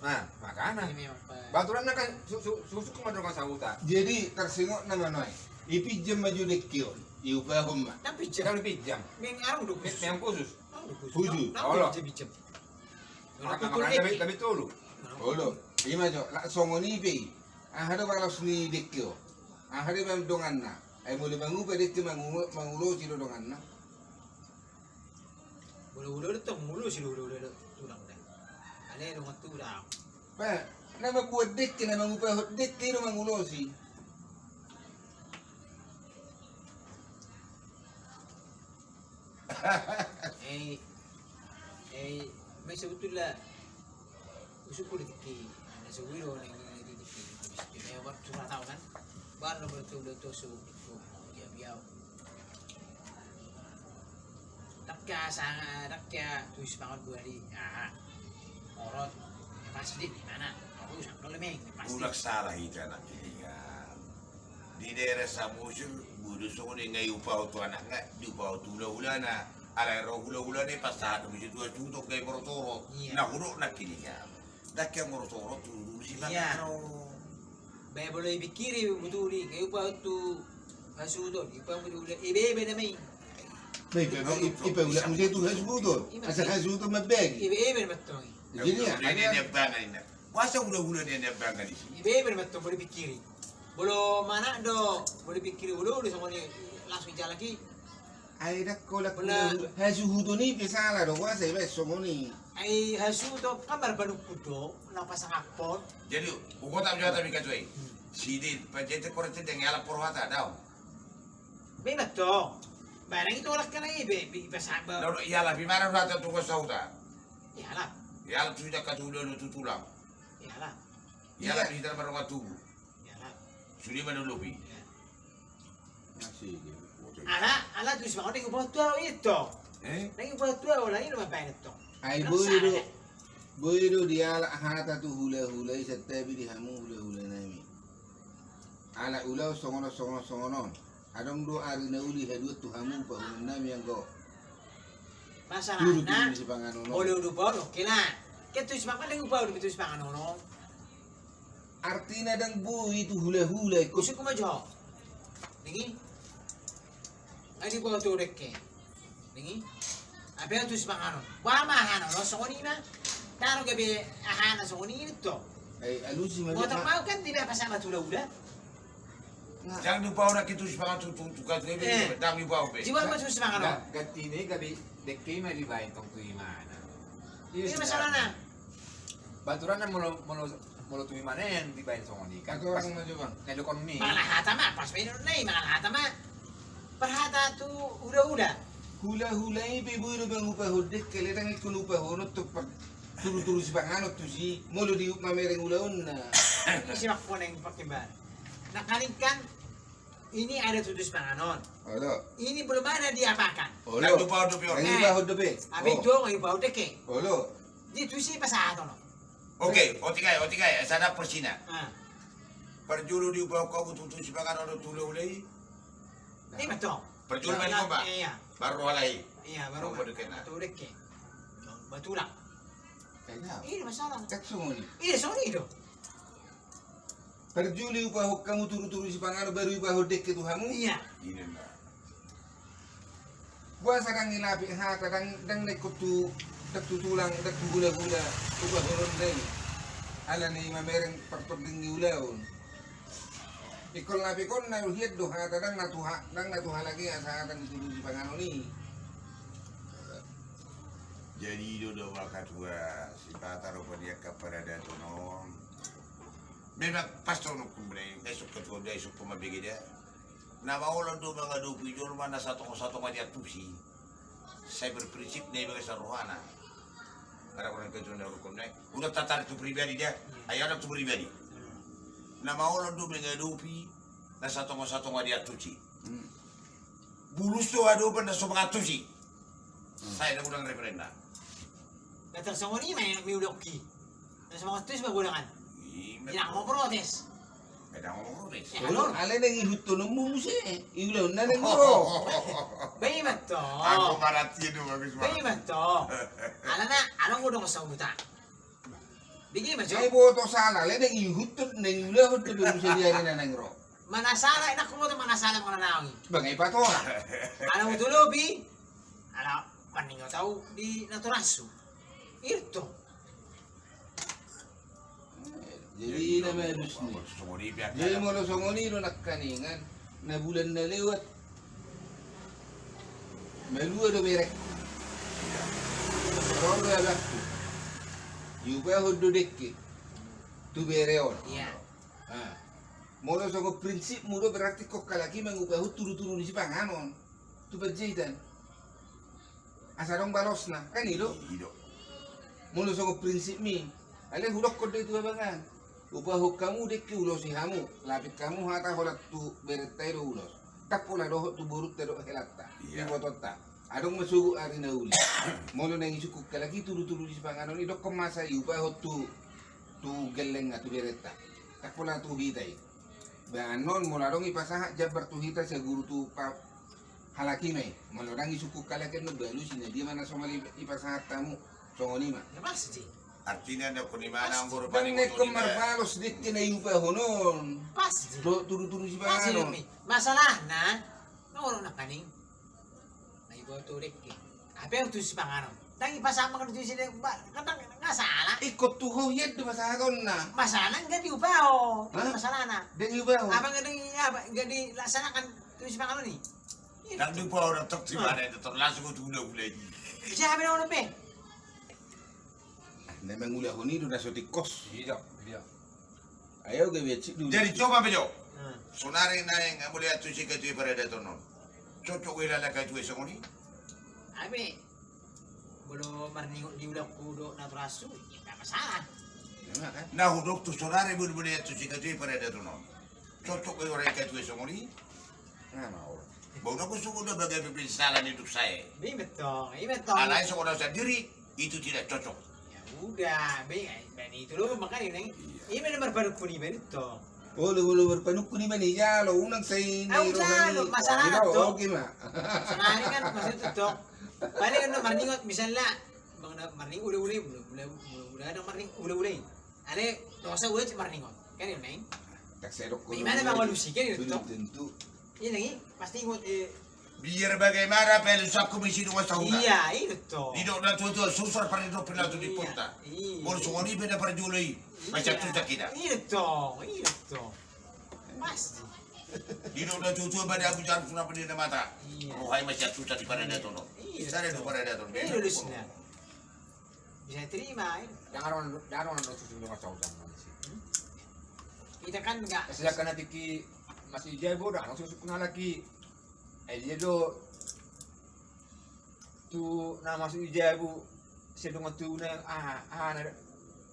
Nah, makanya. Ini memang Baturan kan susu kemana dengan sauta. Jadi tersingok nama noy. Ipijam maju dekio. Iupah humma. tapi Jangan jam. pinjam. Ming arang udah khusus. Yang khusus. Khusus. Nah, jam. Makanya tapi tolu. Olo. Ima jo. La songoni be. Ahado balas ni dekio. Ahado bang dongan na. Ay mo libangu pa dekio mangulo silo dongan na. Bulu-bulu itu mulu sih bulu-bulu itu tulang dah. Ada yang tulang. Pa, nama buat dekio na mangupah dekio mangulo si. May sebetulnya usuk politik ada sewiro yang di ya waktu sudah tahu kan baru betul-betul su ya biar dakya tulis banget gua di orot pasti di mana aku sampai lemeng pasti Ulak salah ita nak kilingan. Di daerah Samusur, budu songo ni ngai upah tu anak ngai di upah tu ula na. Alay ro hula ni pasado mi tu tutok kay morotoro. Iya. Na hurok na kilingan. Dakya morotoro tu si Iya. Bakaro. Bay boleh pikiri betul ni kayu pa tu hasudo ipa mo udah ibe na may Baik, ipa ulah mesti tu has budol. Asa has budol mabeg. ibe betul Jadi ya, Ini dia bangan ini. Wasa hula dia bangan di sini. ibe betul boleh pikiri bolo mana do boleh pikiri bolo di sama ni langsung jalan lagi ay dakko la Wala. has budol ni pisala do wasa iba somoni. ay hasudo kamar baru kudo napasang akpon Jadi, uko tak jawab tapi kacui. Sidi, penjete korete dengan ala porwata daw. may betul barang itu olah kana ibe sabar No, iyalah, bimana rata tu ko sauta. iyalah Iyalah tu dah katulo no tutulang. iyalah Iyalah kita marunga tubu. iyalah Sudi manulupi. Masih. ala tu sebab orang ubah tu itu lagi ubah tu olah ini mah baik itu Ay boydo dia ala hata tu hula isa tabi di hamu hula nami. Ala ulau songono. Adong do ari na uli hadu tu hamu pa nami yang go. Turu masalahnya tu si panganono. boleh ubah oke lah kita sebab kan lagi ubah itu sebab anono Artina dang boy tu hula ko. Usik ko majo. Ningi. Ay di ba to rekke. Ningi. Abbiamo tu spangano. Qua mahano, lo so ni na. Taro gabi ahana so ni ito. Ay alusi man. Mo mau kan di ba pasama tula-ula. Jangan lupa orang kita semangat tukar tu, Eh. jangan lupa apa. Jiwa mo tu spangano. Gattine gabi dekke ma di bain tong tuimana. Ini masalah na. Baturan na molo tuimana yang di bain songoni. Kan Kato orang maju bang. nelokon ni. Mga lahata ma, pas may na mga lahata ma. Perhata tu udah-udah. Hula-hula ini buru bang upah hodek keletang ikut upah honot tu turu-turu si panganot tu si mulu di mamereng ulaun na. Ini si Makpon yang pakimban. Nakalingkan, ini ada tutus panganon. Olo. Ini belum ada diapakan. Jangan lupa untuk pior. Ang upah hodek be. Abi Oh. jo ngayon ba deke. Olo. Di tu si pasado no. Oke, otikai, sana persina. Ah, Perjuru di bawah kau tutu sipakan orang tulu ulai. ini betul. Perjuru main kau ba? Iya, Baru halai. iya baru Kau deket na. tu deke. Betulang. Kaya. Ini masalah. Katsung ni. Ini sorry do. Perjuli upah hok kamu turu-turu si panganot baru upah hodek ke tuhamu. Iya. Ini na. Buat sarang ilapi ha kadang dang nekot tu dak tutulang dak gula-gula upah horon dai. Ala ni mamereng pertot ding ulaun. Ikol nabi kon na hiet do ha kadang natuha lagi asa akan ditulu si panganot ni. Jadi itu dah wakat gua si pataro dia kepada tu non. Memang pastor nuk kemudian esok ketua dia esok pemabigi dia. Nama orang tu mengadu pijol mana satu macam tusi. Saya berprinsip nih bagi saruhana. Orang ketua dia hukum naik. Udah tatar itu pribadi dia. Ayah itu pribadi. Nama orang tu mengadu pi. Na satu macam tusi. Bulus tu ada pun na sobat tusi. Saya dah ulang referenda. Datang sa ni may nagmiuloki. Nasa mga tis magulangan. Hindi na ako protes. Kadang ngomong res. Eh, Olo alor. ale nang ihuto no mumu si. Ulaun na nang uro. Bayi man to. Aku marati itu bagus Bayi banget. man to. Ala na, anong udong sa uta? Bigay man Saya siya. boto sala le nang ihutot nang ulaun to baru sa diari na nang ro. Manasala, inaku mo ito manasala mga nanawangi. Bangay pa to. Alam mo tulobi? Alam, kaningo tao di naturaso. Irto. Jadi na medus ni. Sumuri biar Jadi mo lo songoni lo nakaningan na bulan na lewat. Melua do merek. Rondo ya baktu. Yuba hodo dekke. Tu bereon. Iya. Ah. Molo songo prinsip mudo berarti kok kalaki mengubah turu-turu di panganon. Tu berjaitan. Asarong balos na. Kan ilo. hidup. Mulu songo prinsip mi. Ale hudok kode itu abangan. Upah huk kamu dek ulos si hamu. Lapit kamu hata holat tu beretai do ulos. Tak pola doh tu buruk teruk helatta. Iya. Di botota. Adong masugu ari na uli. Mulu nang isukuk kalaki turu-turu di panganon ni dok kemasa upah huk tu geleng tu bereta. Tak pola tu hitai. Banon mula dong ipasaha jabar tu hita sa guru tu pa halaki mai. Mulu nang isukuk kalaki no balu sini dia mana somali ipasaha tamu. Songoni ma. Napas di. Artinya ada kunimana ang guru Bang paling nek kemarbalos dik kinayupa honon. Pas di. Do turu-turu si Pas di panon. lumi. Masalah na, nauro na kaning. Naibo tulik ki. Apa yung tusi pangano? Tangi pasama ka tusi sila, katang nasala. Ikot tuho yad do masahagon na. Masalah enggak diubah. Hah? Masalah na. Dan yuba ho. Abang enggak dilaksanakan tusi pangano ni. Tak lupa orang tak di mana itu terlangsung tu udah mulai. Siya habi na ulit pe. Na mangula ho ni do na sotik kos. Iya. Ayaw ga wetsi do. Jadi coba bejo. Sonari na yang boleh atu si katu pada dato non. Cocok wila la katu esong ni. Abi, belum marningot di ulang kudo naturasu, ya enggak masalah. Kan? Nah hudok tu sonari boleh atu si katu pada dato non. Cocok wila la katu esong ni. Nga mau. Bau aku suku dah bagai penyesalan hidup saya. Bi betul, betul. Alai seorang sendiri itu tidak cocok. Ya udah, bi, dan itu lo makanya neng, ini nomor baru kuni betul. Olo berpanuk ni maniya lo unang say Ah, udah, masalah na to. Okay ma. Senari kan maksud itu. Paling kan marningot misalnya, bang marning ule-ule, udah ada marning ule-ule. Ada dosa udah marningot, kan yun neng. Tak serok ko. Di mana bang walusi kan itu? Tentu. Iya lagi, pasti ingot Biar bagaimana pelusah komisi dua tahun. Iya, itu. Di dok na tuh susah pada dok pernah tuh di porta. Mau songoni beda perjuli. Macam tu tak kita. Itu. Pasti. Di dok na tuh pada aku jangan pernah pada mata. Iya. Rohai macam tu tadi pada dia tuh. Sana tu pada dia tuh. Ini lulusnya. Bisa terima. Jangan orang susu dengan sautan sih. Kita kan enggak. Sejak kena tiki masih jebo dah, langsung susu lagi. Dia tu nama masuk jebo sedang tu na na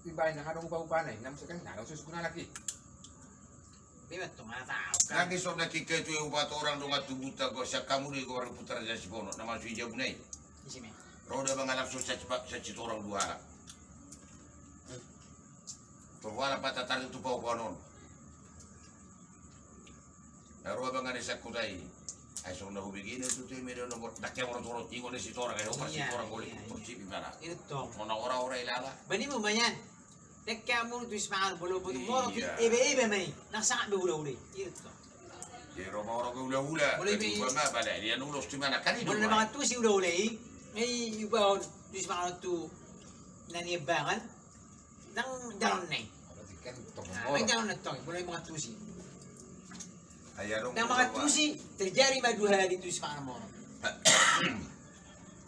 tiba na kadang upah na, nama sekarang na langsung susu lagi. Bebas tuh mana tahu kan. Lagi sok nak kita tu yang ubat orang dong atu buta kau siap kamu ni kau orang putra jadi si bono nama suci jauh nai. Di sini. Roda mengalap susah cepat seci orang dua harap. Perwala patah tarik tu pau konon. Roda mengalap sakudai. Ay sok na hubigin itu tu medio nomor dakya orang turun tinggal di situ orang ay operasi orang boleh kursi bimana. Itu. Mana orang ilala. Bani mo banyan. Tekka mo tu ismaal bolo putu mo ibe mai. Nasa be ulo. Itu. Jadi orang gula. Boleh Tapi bi- mana pada dia nulus di mana kan itu. Mo na mga tu si ulo ulay. Ay iba tu ismaal tu nani bangan. Nang daron nay. Berarti kan tong May daron na to. Boleh mga tu si. Ayarong Nang mga tu si terjadi maduha di tu ismaal mo.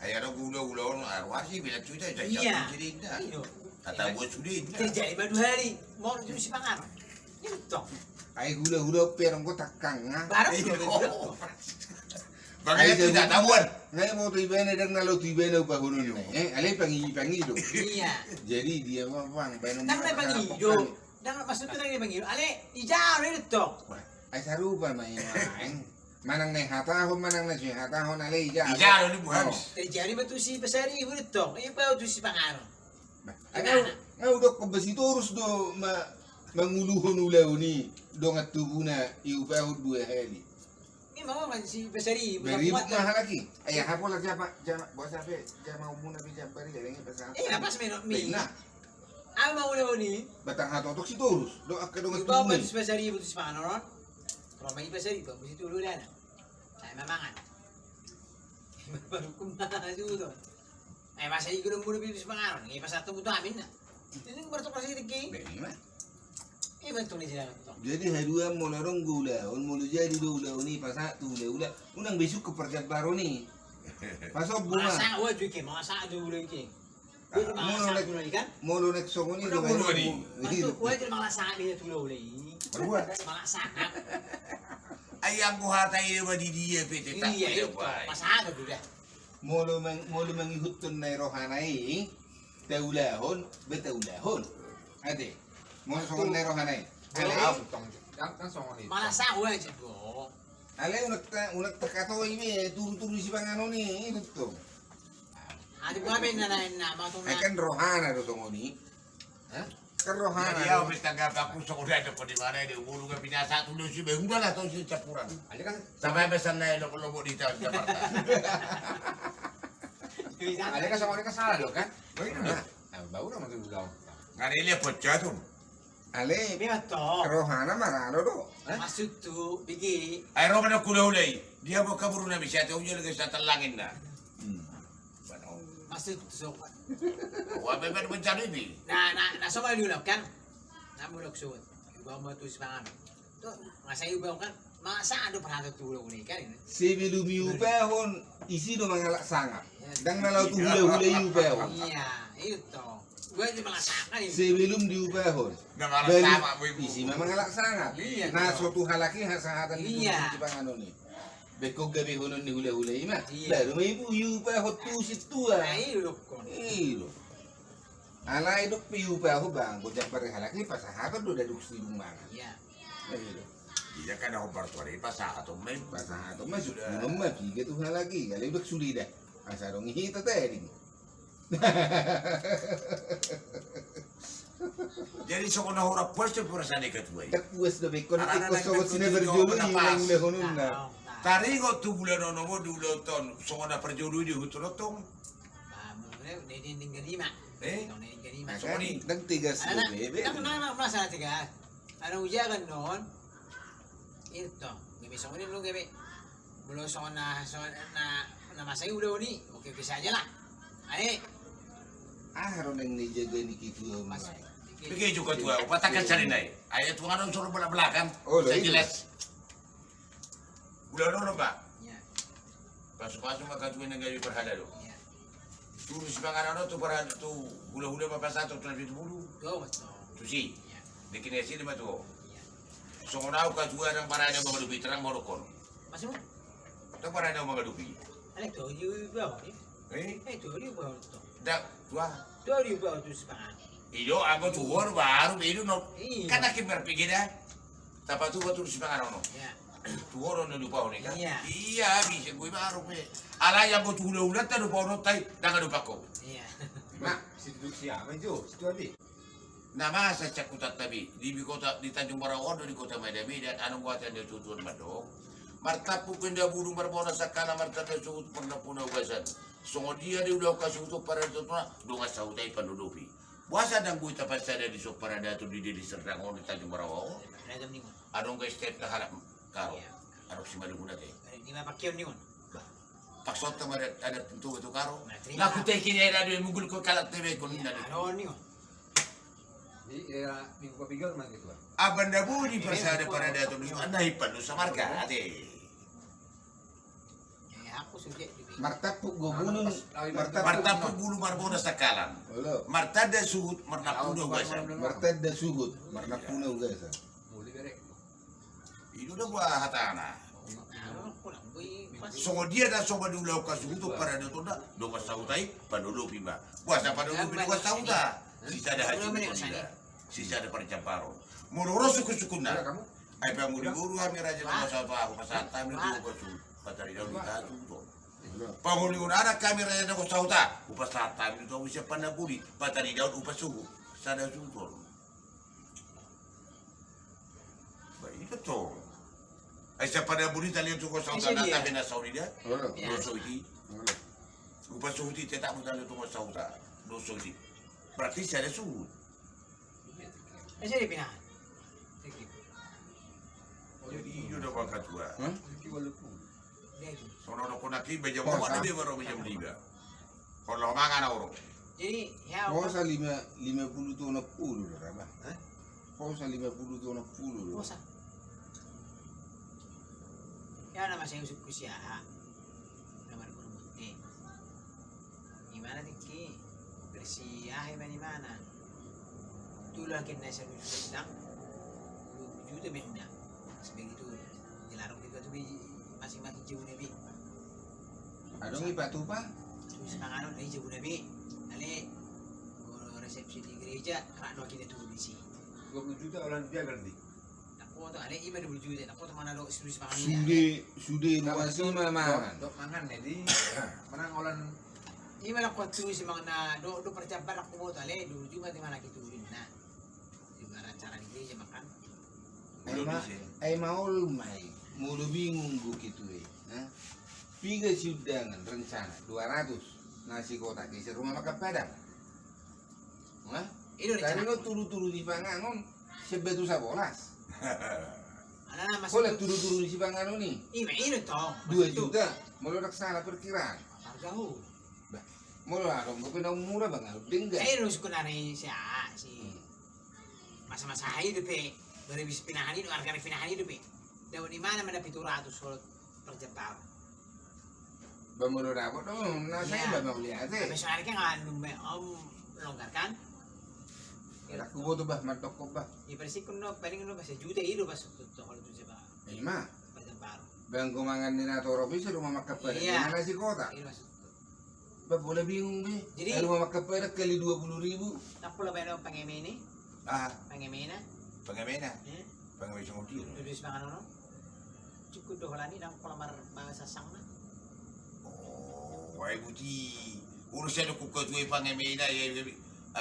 Ayarong gula orang arwasi bila cuci jadi Iya. jadi dah. Iyo. Kata buat sulit. Terjadi maduhari. Mo tu si pangar. Itu. Ay hula-hula perang ko takang nga. Baru Iyo. tu. Bagaimana tidak tahuan? Ngayon mo to ibene dang nalo to ibene pa hunun na. Alay pangi do. Iya. Jadi dia mah bang bayan Nang may pangido. Nang maksud ko nang may pangido. Ale, ijao rin ito. Ay sarupa may maeng. Manang na hatahon manang na siya hatahon alay ja. Ijalo ni Buhans. Terjadi ba ito si Pasari? Ito ito. Ayun pa ito si Pangaro. Ngayon do ko basitorus do manguluhon ulaw ni do nga tubo na iupahod buhay hali. Ngayon mo man si Pasari. Beribut mahal lagi. Ay hapon lang jama buat sabi jama muna bi jam bari galing pa sa. Eh, napas may mi. Na Ang mauna mo ni. batang hatotok si Torus. Do ak do nga Iba tubo. ba ito si Pasari? Ito si Pangaro. Pero may Pasari pa. Kasi tulo na. Ay mamangan. Baru kumahalo doon. Ay masaya ko lang muna ito si Pangaro. Ngayon pa sa ito buto amin na. Hindi ko baratok kasi tigay. Berima. Eh, ba ito na sila ito? Jadi haduan mo larong gula, mo jadi gula ni pasatu ula. Unang besok ke perjat baru ni. Pasok Mga bunga. sa uwa dito mga sa dulo ito. Wala mga sa dulo kan? Mo lo nek songo ni Unang gula ni. Mantu, wala mga sa dulo tulo Berbuat. Mga sa Ayang ko hata ini ba di dia PT tak iya boleh ito. buat. Masado dulo. Mo lo mangihutun na rohanay. Taulahon, betaulahon. Ade. Mo songo na rohanay. Kalau Ale, tong langsung ni. Mga sa uwa dito. ale unak takatoy mi turu-turu si pangano ni itu. Adi ko abin na mga itong Ay kan rohana do songo ni. Hah? Kan Jadi rohana. ya wis tanggap aku sekolah ada di mana dia bulu ke pindah satu lu sih udah lah tahu si campuran. Ada kan Sampai pesan naik lo di Jakarta. ada kan sama mereka salah loh kan? Nah, bau nama tu ulang. Ngari lihat pecah tuh. Ale, Bima to. rohana marano do. Masud to, bigi. Ay ro mana kulo ulay. Dia mau kabur na bisa tahu je lagi sa talangin na. Masud to. Wa beber mencari bi. Na sa mga lulap kan? Namulok suot. Iba mo to sa mga to. Mga sa iba kan? Mga sa ano para tulo ni kan? Sebelum iupahon, isi do mangalak sanga. Dang nalau tu hula-hula iupahon. Iya, itu. Gue di mga sa kan. Sebelum diupahon. Ngamara Bali, sama bu ibu. isi memang galak sangat. Iya, Nah, toh. suatu halaki hasahatan itu Iya. di pangano ni. Bekog gabi honon ni hula-hula ima. Iya. Lalu may ibu iupahon tu situ ah. Ay, lulok ko. Ilo. Ala idok piupahon bang, bocah pare halaki pasahatan do daduk si bunga. Iya. Ilo. Dia kan aku bertuari pas atau main. Pasahatan masuk. Sudah. Mama piga tu halaki, kalau idok sulida. Asarong hita tadi. Jadi sok na hura puesto por sa ni ketua. Tak puas do bekon Arana ikut sogot nagpagkutin sini ko, berjulu wala ni pas. mang lehonon na. Tarigo tu bulan no mo dulo ton sok na perjodoh di hutulotong. Nidinding ganima. Eh? Nidinding ganima. So, ni- Nang tigas do Anak, bebe. nak masa tiga. Ano ujagan noon? Ito, gabi sa kunin lo gabi. Belum na masay udah ni. Oke saja lah. Ayo. Ron yang dijaga ni gitu Mas. Pergi juga tua, upatakan cari naik. Ayat tuan orang suruh belak-belakan. Oh, Saya itu. jelas. Udah dulu pak. Ya. Pasuk-pasuk maka tuan yang gaji perhada tu. Ya. Tulis semangat tu perhada tu. Hula-hula bapak satu terlebih dulu. Go betul. Tu si. Ya. Dekinesi lima tu. Ya. Songonau ka tuan yang parada mengadupi terang morokon. Masih mau? Tak parada mengadupi. Ada tu you bawa ni. Eh, Tu you bawa tu. dak tua. Tu you bawa tu sepangan. Ido aku tuhor baru ido no. Iya. Kan akin berpikir dah. Tapi tu betul semangat no. Ya. Tuhor no lupa ni kan. Iya. Iya bisa gue baru pe. Ala yang go tuhula-hula ta lupa no tai dangan lupa ko. Iya. Mak, situ siapa itu? Situ abi. Nama sa cakutat tabi di kota di Tanjung Barawodo di kota Madami dan anu buatan dia tutur madok. Martapu kenda bulu marbona sakala martada suut pernah puna ugasan. Songo dia di udah kasih untuk para tutuna donga sautai panudupi. Buasa dan gue tapas ada di sok para datu di Serdang di Tanjung Barawodo. Ada ni mon. Adong ke step ke harap karo. Iya. Arok si maluguna te. Di mana pakion ni mon. Paksot ta ada tentu itu karo. Nah, terima. Laku teh kini ada di mugul ko kalat tebe ko nina de. Ada ni mon. Jadi era minggu ketiga mana gitu? Abanda budi persada para datu di anai panu samarga ate. Ya aku suka di. martapuk gobunun Martapu bulu marbona sakalan. Halo, Martada suhut marnapuno ugasan. martadda sugut marnapuna ugasa. Mulai berek. Itu udah gua hatana. Aku kurang bui pas. Songo dia dah soba di ulau kasuhutu para datu da do masautai panulupi ba. Puasa panulupi do sauta. Sisa ada haji tidak. Sisa ada percaparon. Muroro suku-sukuna. Ada kamu? Ai pa muri guru hamir aja do masauta aku pasata mi do ko su. Patari daun kita tu. Panguli anak kami raya do sauta. Upasata mi do bisa panaburi. Patari daun upasuhu. Sada sutor. Baik itu tuh. Ai sa panaburi tali tu ko sauta na tabi na saudi dia. Halo, Doso iti. halo. Upasuhu ti tetap mo tali tu ko sauta. Doso iti. Berarti saya ada suhu. Jadi pinahan. Jadi itu udah bakat gua. Hah? Dia tu. Sono ko naki beja mo ada dia baru beja liga. Kalau mangan orang. Jadi ya Posa 50 tu na pulu raba. Hah? Posa 50 tu na pulu. bosa. Ya nama saya usuk kusia. Nama ko rumunti. Gimana tiki? Bersih di mana? Tu lagi nasi sedang. Juta benda. Sebegitu. Dilarang kita tu masing-masing jauh nabi. Adong ipatu pa? Terus panganon dari jauh nabi. Ale resepsi di gereja kerana kita tu di sini. 20 juta orang dia ganti. Aku tu ale iman 20 juta. Aku tu mana ada terus panganon. Sude muasi mangan. Dok mangan jadi menang olan Iman aku terus na do percabar aku mau tu ale 20 juta di mana kita urin na. Di mana cara di gereja makan. Ay maul mai. Mulu bingung gua gitu eh. Piga siudangan rencana 200 nasi kotak di rumah makan Padang. Hah? Itu Tadi rencana. lo turu-turu di Panganon sebetu 11. Ana masih. Kau lihat turu-turu di Panganon nih. Ima ini toh. 2 juta. Mau lo salah perkiraan. Harga hu. Mau lo dong, kau pinang murah bang, harus tinggal. Saya harus kunari si masa-masa hidup dari bis pinahan itu harga pinahan hidup daun di mana mana 700 kalau perjepal. Bang mau lo dapat dong, nasi Iya. bang mau lihat Tapi eh. soalnya kan nggak lumbe longgarkan. Aku butuh bah, matok kok bah. Ya bersih kuno paling kuno bahasa juta itu pas tuh kalau tuh coba Ima, perjepal. bang kumangan di Natoro bisa rumah makan Padang. Iya. Mana nasi kota? Itu masuk. Bah boleh bingung be. Jadi- Rumah makan Padang kali 20.000. Tak pula bayar pengemene, Ah, pengemena, pengamena. eh, Pengamena semudi. duduk semangat nono. Cukup dohlani dan kolamar bahasa sang na. Oh, wai buti. Urusan aku kau tu pengamena ya.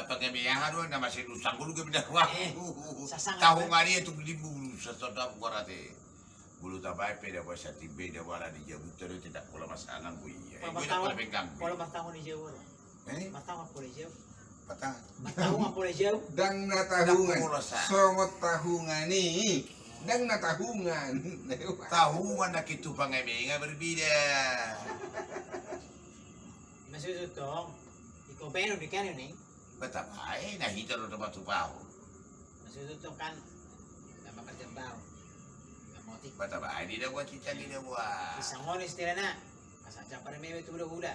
Pengamena hanu nama saya lusang bulu ke benda wah. Sasang Tahu apa? ngari itu beli bulu sesuatu berarti. Bulu tabai peda bahasa tibe dia wala di jabut terus tidak pula masalah gue. Kalau Gue tak bertahun, pula pegang. kalau bertahun di jauh, Eh, bertahun boleh jauh, patah. bertahun boleh jauh. Dang na tahungan. Naku, rasa. Somot tahungan nih. Dan natahungan. Tahungan na kitu pangemay nga berbeda. Maksud dong, ikaw pero di kan ini. Batabay, nahita ro na matupaw. Maksud dong kan, nama perjembau. Kamotik. Batabay, di na buat cicak di na buat. Isang onis tira na. Masa japar may itu hula-hula.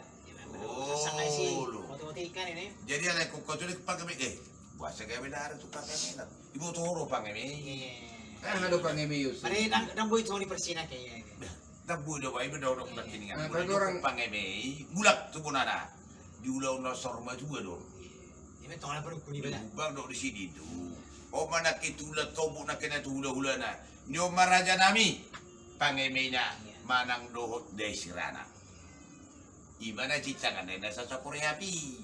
Oh, Sangay si lo. motik kan ini. Jadi alay kung katulik pangemay buasa kami na rin ito pangemay na. Ibu tuhuro pangemay. Kan ada pangemiyos. Mari nang buit ni persina kaya. Nabuo daw ay daw na kiningan. Pero orang pangemay, bulak tubo na na. Di ulaw na sorma juga dong. Ini tong na perlu kuni bala. Bang do di sini tu. O mana kitula tobo na kena tu hula-hula na. Nyo maraja nami. Pangemay na manang dohot desirana. Iba na cicangan na sa sapuri happy.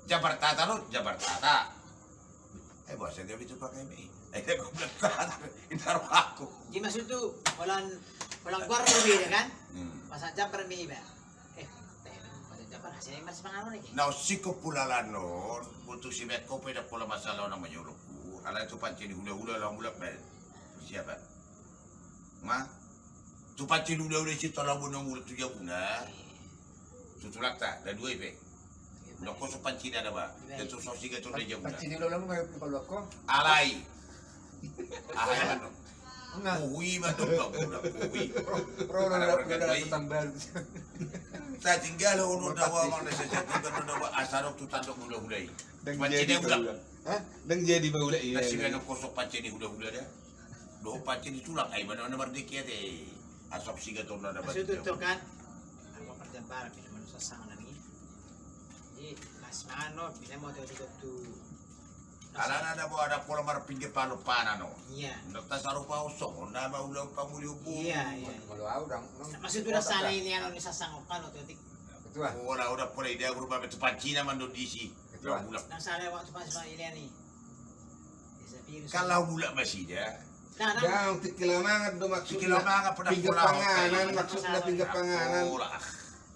Jabartata no, Jabartata. Ay boss, ang gabi ito pangemay. Ay nagumlag ka. Inaro ako. Di maksud tu walang gwarno beda kan? Masa japar may iba. Masa japar hasilnya mas pangano ni. Now, siko pulalan noon, buto si Bet ko pwede pula masalah ng mayulok ko. Ala ito pancin hula-hula lang mulak na. Siapa? Ma? Ito pancin hula-hula si talabo ng mulak tuya puna. Tutulak ta, da dua ipe. Loko so pancin ada ba? Dito so siga to na puna. Pacini lo lang ngayon kalau ko. Alay. Ahay man no. Nga. Uwi man no ba puna, uwi. Pro na tambal. Ta tinggal uno dawa man na sa tutan dawa asarok tutandok hula-hula. Pancin mulak. Hah? Dan jadi baula iya. Kasi nga kosok pancin ni hula-hula dia. Do pancin itulak ay mana na mardikya de. Asok siga to na dapat. Maksud tu kan? Ako perjembau pinamo sa sanga ni. Di mas mano pinamo tu. Ala na mo ada pola mar pinggir palo pana no. Iya. Ndak sarupa usok na ba ulang pamuli upo. Iya. Kalau aku dang. Maksud tu nasa ini ano ni sasang kan o tik. Ketua. Ora ora pola idea grupa betu pancina man do disi. Ketua. Bulak. Nasa waktu pas ini ni. Isa virus. Kalau bulak masih dia. Nah, Daang tikilamangan do maksud. Tikilamangan pada pinggir pulau. panganan maksudnya pinggir panganan. Pula.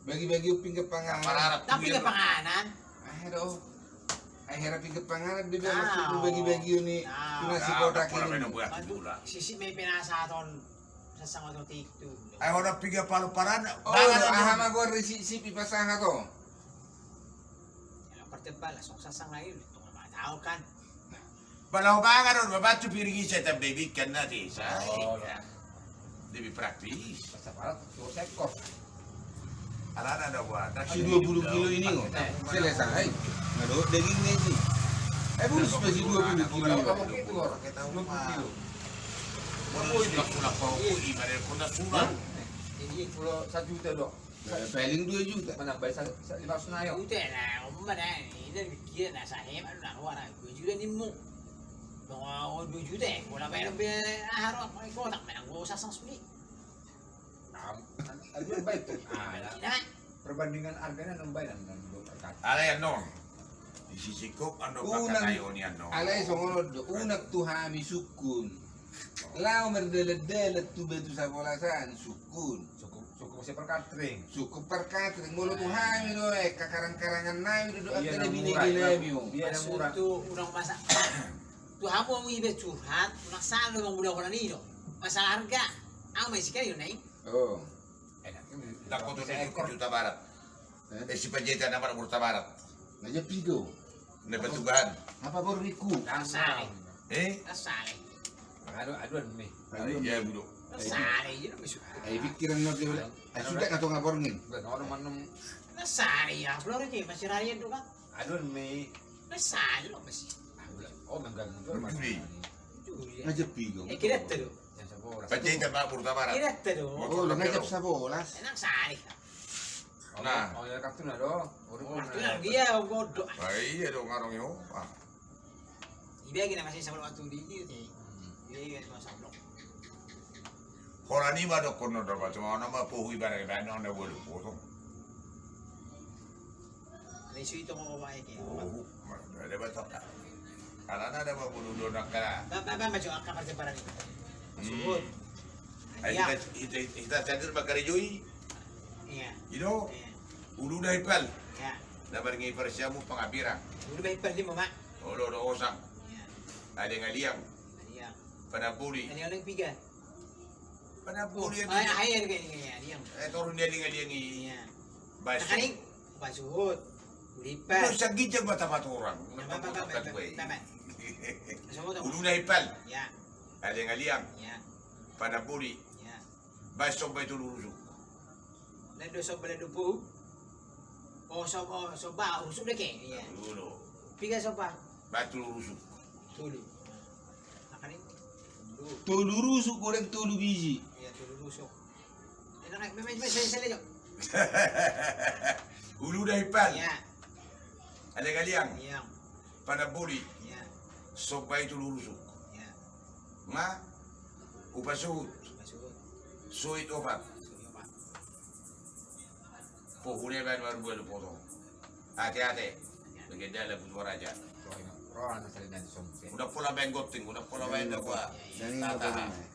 Bagi-bagi pinggir panganan. Pararap tapi ke panganan. Aduh. Akhirnya pinggir panganan dia Ah, maksud bagi-bagi ni. ah. Nasi kotak Pola ini. men buat Madu, bulak. sisi may pinasaton sa sang atong tikto. Ay ora pinggir palo parana. Oh, ahama gua risi pasangan to. Ang pertebal, asok sa sang ngayon, itong mga tao kan. Balau bangan ron babatu piringi saya tak baby kan nanti Oh, saya. Lebih praktis. Basta para to sekor. Ala ada buat. Si 20 kilo ini kok. Selesai. Aduh, dagingnya sih. Bulus masih 20 kilo. Kamu gitu kok. Kita 20 kilo. Mau sulak kau ibarat kau sulak. Ini kalau 1 juta dok. Paling 2 juta. Menambah 500 na yun. Ute na, umma na, ilan bigyan na sa him, ano na, wala, 2 juta ni mo. Mga 2 juta eh, wala mayroon binaharo, may kotak, may nang sasang suli. Ano ba ito? Ina, Perbandingan harganya nambah dan berkat. Ala yan non. Isisikop ano Unang- kakatayon yan no. Alay songonod unak tuhami sukun. Lao merdelet-delet tu betu sa polasan sukun. Cukup si perkatring. Sukup perkatring mulut tuhami do kakarang-karangan nami do Iya, akada nang bini murah, nami. Iya, nang murah. maksud tu, unang masa, tu hamo ang ibe curhat, unang salo ang mula ko na nino. Masalah harga, ang may sikay yun eh. Oh. Dako to ni Juta Barat. Si Panjaitan naman ang Juta Barat. Ngaja pido. Na batugahan. Apa baru riku? Nasali, nasali, Aduan nih. Ay, ya budo. nasali, yun ang misuha. Ay pikiran na dia. Ay sudah ngato ngaborngin. Ano man nung Nasali ya, flore kayo, masirayan do ka. aduan may Nasali lo, masih. oh nanggaling doon mas. Hindi. Ngaja pido. Kiretta do. Yan sa boras. Panjaitan ba Juta Barat? Kiretta do. Oh, lo ngajap sa bolas. Enang sali ka. Nah. Oh ya kartu na do. Waktu na, dia ang godo. Ay, ano ngarong yo. Ah. Ibigay na masih sa waktu di dito eh. Ibigay na sa blok. Hora ni ba do kono do ba tuma na mapuhi ba na na wala po. Ano ito mo babae kayo? Oh, ada ba to? Ala na da ba budo na ka. Ba, majo ang kapar sa parang ito. Masugod. Ay Iya. kita sadir ba karijoy. Iya. Ino, Iya. ulu na ipal. Iya. Na barngay parsya mo pangabira. Ulo ba ipal di mo ma? Olo do osang. Iya. Ada ngaliam. Iya. Panapuri. Ano yung piga? Panapuri Ay, ayan kaya diyan. turun dia linga-lingi. Iya. Baso. Nakaring, pasuhot. Pero Ulipat. sa gidya matapat orang. Tama. Pasuhot ako. Ulu na ipal. Ya, Aliang-aliang. ya, Panapuri. ya. Baso ba ito lurusok? Nado sa baladupo. O ba, usok na kaya. Iya. Lulo. Piga sa ba? Batu lurusok. Tulo. Nakaring. Tulo. Tulu rusuk goreng tulu biji. Iya, tulo rusok. May sala yun. Ulu na ipal. Iya, Aliang-aliang. iya, Panapuri. iya, Soba ito lurusok. iya. Nga. Upasuhut. Pasuhot. Suit opat. Suyo pa. Pohune ba naman buwan po. Ate-ate. Maganda lang po raja. Rohan na salina di somse. Udah pula benggoting, udah pula main apa? Dan ini apa namanya?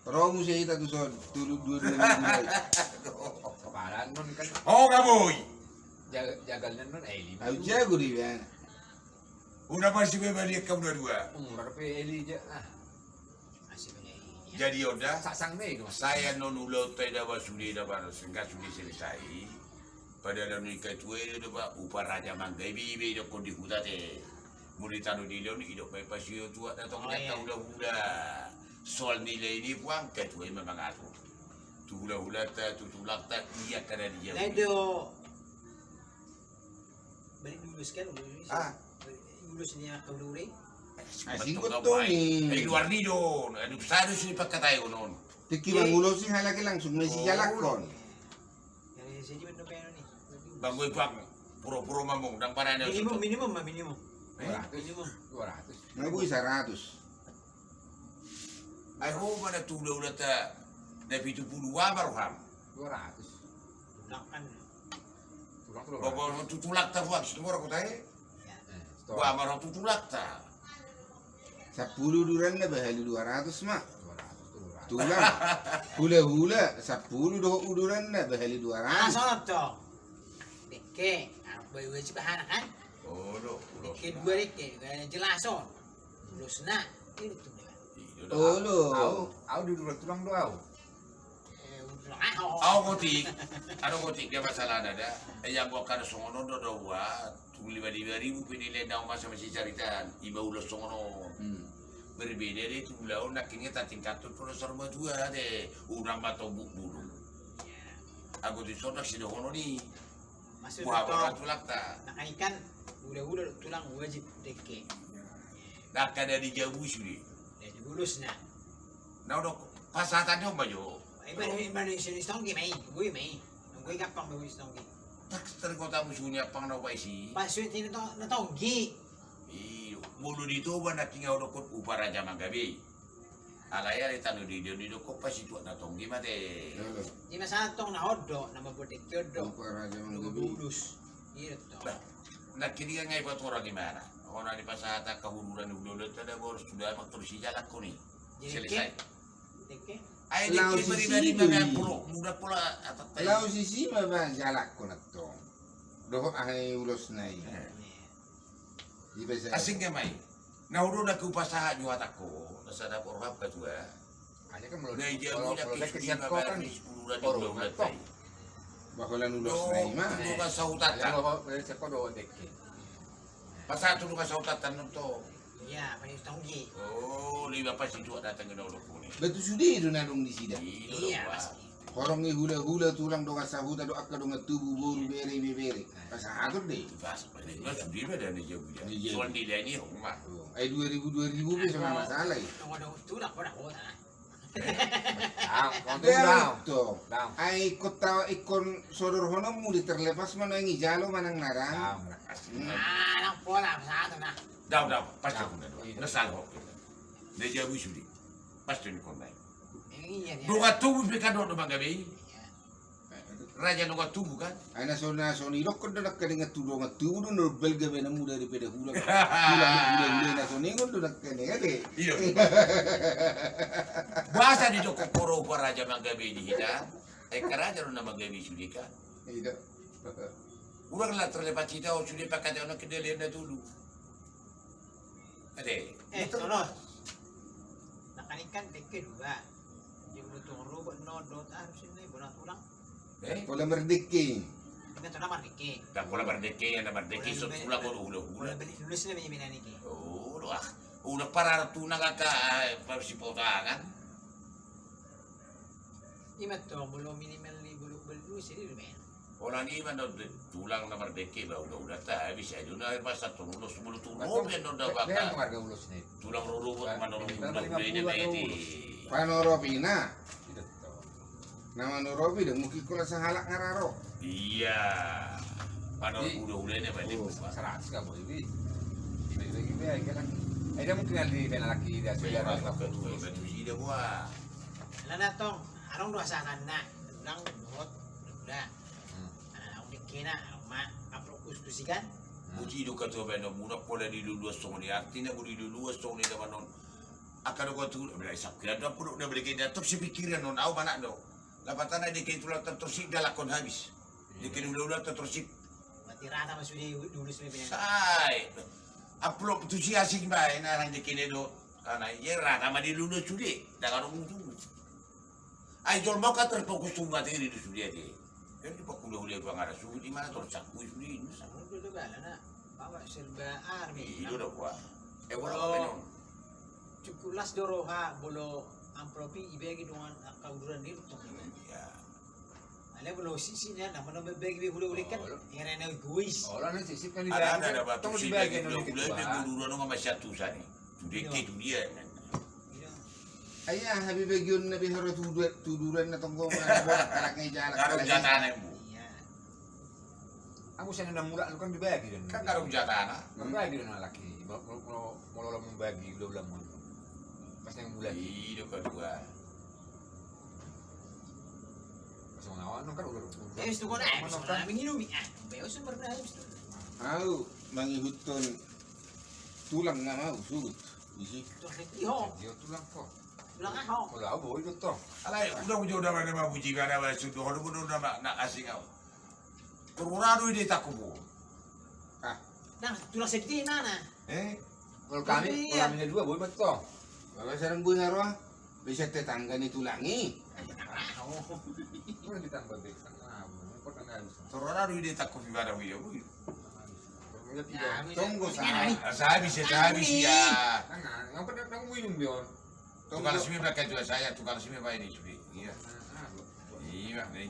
Romu saya itu son tulu dua Kapalan nun kan Oh kaboy! jagal na nun Eli. Aku jago di mana? Udah masih bebalik kamu dua. Umur pe Eli ja. Masih ba niya? Jadi udah, Sasang na eh. saya non ulo tayo dapat sudi dapat singkat sudi selesai. Pada dalam nikah tuwe dapat upah raja mangga ibi dok di hutan teh. Muli tanu di dalam hidup baik pasio tua datang Oh, kita iya. udah soal nilai ini puang ketua memang aku. Tu hula ta tu tulak ta iya karena dia. Nado. Balik lulus kan? Ah. Lulus niya kauluri? Asing Betul, betul baik. nih. Ay luar ni don. Ano sado sih pagkatayo noon. Tiki mangulo sih halaki langsung Messi jalakon. Yang saya juga pero ni. Bagoy pang puro-puro mamong dang para na Minimum. Minimum. 200. Ngaku 100. Ay ho mana tulo ulat ta na 70 maruham. 200. Tulakan. Tulang-tulang. Bago tutulak ta fuak semua ko tayo. Ya. Wa maro tutulak ta. 10 duran na bahali 200 mak. 200. Tulang. Hula-hula 10 do uduran na bahali Ah, 200. sonot to. Deke. Ako ba yung sipahan kan? Oh do. Deke dua deke. Kaya jelason. Lulus na. Ini tu nila. Oh lo. Au di tulang do au. Ulang ako. Ako gotik. Ano gotik dia masalah ada. Yang gua kan songono do wa tuli 5.000 pinile daw masa masih caritan. Iba ulos songono. Berbeda deh itu ulau nakinya tak tingkat tuh terus rumah dua deh. Urang bato bulu. Aku di sana sih dohono nih. Maksud Buah to. bakal tulak ta. Nakaikan. Ula-ula tulang wajib deke. Nak ada di jauh suri. Jadi lulus na. Nah udah pasatan dong baju. Iba sinis tonggi may. Gue may. Gue kapang bawa tonggi. Tak terkota musuhnya pang na pa isi. Pasyo tino na tonggi. Mulu dito ba nakinga udah kot upara jam gabi. Alaya di tanu di dia kok pas itu na tonggi mate. Lolo. Di masalah tong na hoddo na mabudik yodo. Lupa raja Lugo manggabi. bulus. Iya to. Nakini nga iba tora gimana? Ako na di pasata kahuluran ulo tada boros sudah maktur si jalak ko ni. Selesai. Deke. Ay Lao di si beri-beri Sido mga ni. pulo. Muda pula atat tayo. Lau sisi mah ba jalak ko na to. Doho ahay ulos na yi. Di ba sa Asing gamay. Nahuro na kupasaha nyo atako. Nasa na porhap ka tuwa. Hanya kan melodi. Naiya Kalau mo na kalau kisuri kesian kau kan mabari. Sepuluran di Orang ulo na ngetok. tayo. baholan ulos na yi mah. Tulo ka sa utatan. Kalau kesian kau do deke. Pasaha tulo ka sa utatan nun to. Ya, panis tonggi. Oh, lima pas itu datang ke ulo ko ni. Batu sudi itu nadong di sida. Iya, pasti. Horongi hula-hula tulang do kasahuta do akka do ngatubu boru bere bere. Pasahatur deh. Pas pa ni. Mas di ba dan ni jauh dia. Ni jauh. Soal nilai ni huma. Ay 2000 bisa mah masalah yi. Nung ano, tulak ko na ko na. Down, konten down. Down to. Down. Ay kota ikon sodor hono muli terlepas mana yang ijalo manang narang. Down. Ah, nang pola sa ato na. Daw daw pas Daw. ko na do. Nasal ho. Na jauh sudi. Pas tu ni ko na. Iya, iya. Doa tubuh pekado do magabi. Iya. Raja no tubuh kan. Ay na so ni lokon do nakka dengan tudo ngatubu do no belga be namu dari pede hula. Hula na so ni ngondo nakkene ade. Iya. Bahasa di Joko Poro Raja Magabi di hita. Karaja ro na magabi sudi kan. Ida. Urang la terlepas cita o sudi pakai ono kedelian na dulu. Ade. Sonot. makan ikan deke dua. Dia udah tunggu buat nodot harus ini buat ulang. Pola merdeki. Dengan tuh nama deke. Tak pula berdeke, ada berdeke so pula ko ulo. Boleh beli nulis na may minani ke. Oh, doa. Ulo para tu nakaka pasipota kan. Imat to belum minimal ni belum beli sini lumayan. Orang ni mana tulang na berdeke ba ulo ta bisa aja na pas satu ulo sebulu tulang ben do Kaya baka. marga ulos ni. Tulang ruru mana ulo Lima ini puluh be atau di. Panoropi na. Tidak tahu. Nama Noropi dah mungkin kula sa halak ngararo. Iya. Mana ulo ini ba di. Seratus ka boleh bi. Lagi bi ay kan. Ay dah mungkin ali ben laki dia Sudah sudah apa tu betu sida gua. Lana tong, arong dua sakan na. Ulang dot udah. Anak deke na, ma apro kustusikan. Muji do kato ba no muna pola di dulu song ni artinya budi dulu song ni da manon. Akar ko tu bila sakya da puno na beli kita tu pikiran non au mana do. Lapatan ada ke tulang tertusik dalakon habis. Dikin ulo tertusik. Mati rata masudi dulu sini pinang. Sai. Upload tu si asing ba na lang dikin do. Kana yera kama di dulu sudi. Da karo mutu. Ai jol mau ka terfokus tu ngati di sudi ade. Jadi pak kulo-kulo ko ngara sudi di mana tersak ku sudi. Sangun dulu ba lana. Bawa serba army. Iyo do kwa. Bolo cukulas doroha bolo ampropi ibegi dengan kauduran diri tong. Ya. Ale bolo sisi na naman na bebegi huli-huli kan. Era na guis. Orang ni sisip kan di Ada batu Tong si di bagi bagian ulo ni ulo kita. be guru no ma satu sani. Tu deke tu dia. Ayah habis bagian nabi harus tuduran na tonggo na bola kalak ngay jalan. Karo jatana bu. Iya. Aku sana nak mula kan di bagi dan. Kan karo jatana. Membagi dengan laki. Mau lo membagi udah mau. Pas yang bulan. Iyo kedua. Pas mau nawan kan udah. Eh, itu ko na. Gusto na namin inumi. Ah, bayo sumber na. Gusto. Mau mangihutun tulang nga mau sugut. Isi. Ito iho. Dia tulang kok. Ulang aho. Kalau aku boleh betul. Alai udah mujo udah mana mau buji kana ba sudo hodo udah nak asing kau. Kururado ide takubu. Nah, tulang sedih mana? Kalau kami ada dua boleh betul. Bawa sarang buih harwa. Bisa tetangga ni tulangi. Boleh ditambah bekan. Kau kan harus. Kururado ide takubu bara wiyo bu. Tunggu Sabi ya. Yang pernah nang minum bion. Tukang simi pakai juga saya tukang simi pak ini sudi. Iya. Iya nih.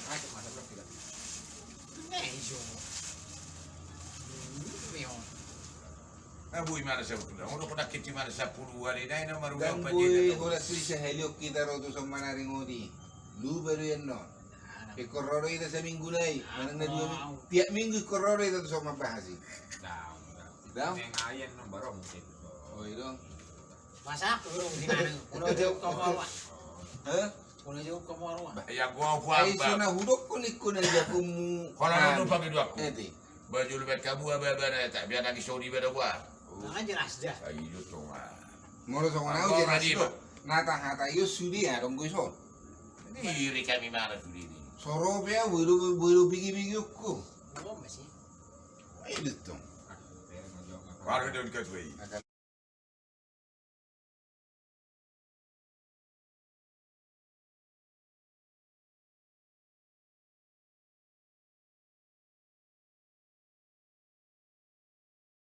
Masuk tidak. Medyo. Meon. Abu mana saya udah. Udah pernah kita mana saya puluh hari dah ini maru Dan apa buih hula tulisya heliok kita roto sa manaring odi. Lu baru yan no. Ikororo ita sa minggu lai. Manang na dua tiap minggu ikororo ita sa mabahasi. Daw? Yang ayan nang baru mungkin. Oh itu. Masak turun di mana? Ulo jauh ke marwa. Hah? Ulo jauh ke marwa. Ya gua Ay apa? suna hudok ko ni ko na jakumu. Kalau lu pakai dua aku. Eti. Baju lebih kamu apa tak biar nanti Saudi beda gua. Nah, jelas dah. Ayo tuh mah. Moro sa kuna Ako, uji ready rasto. Nata hata yo sudi ya dong gusto. Ini kami mana Saudi ini. Sorobya bulu bigi ko. Oh, masih. Ay dito. Baru dia dekat wei.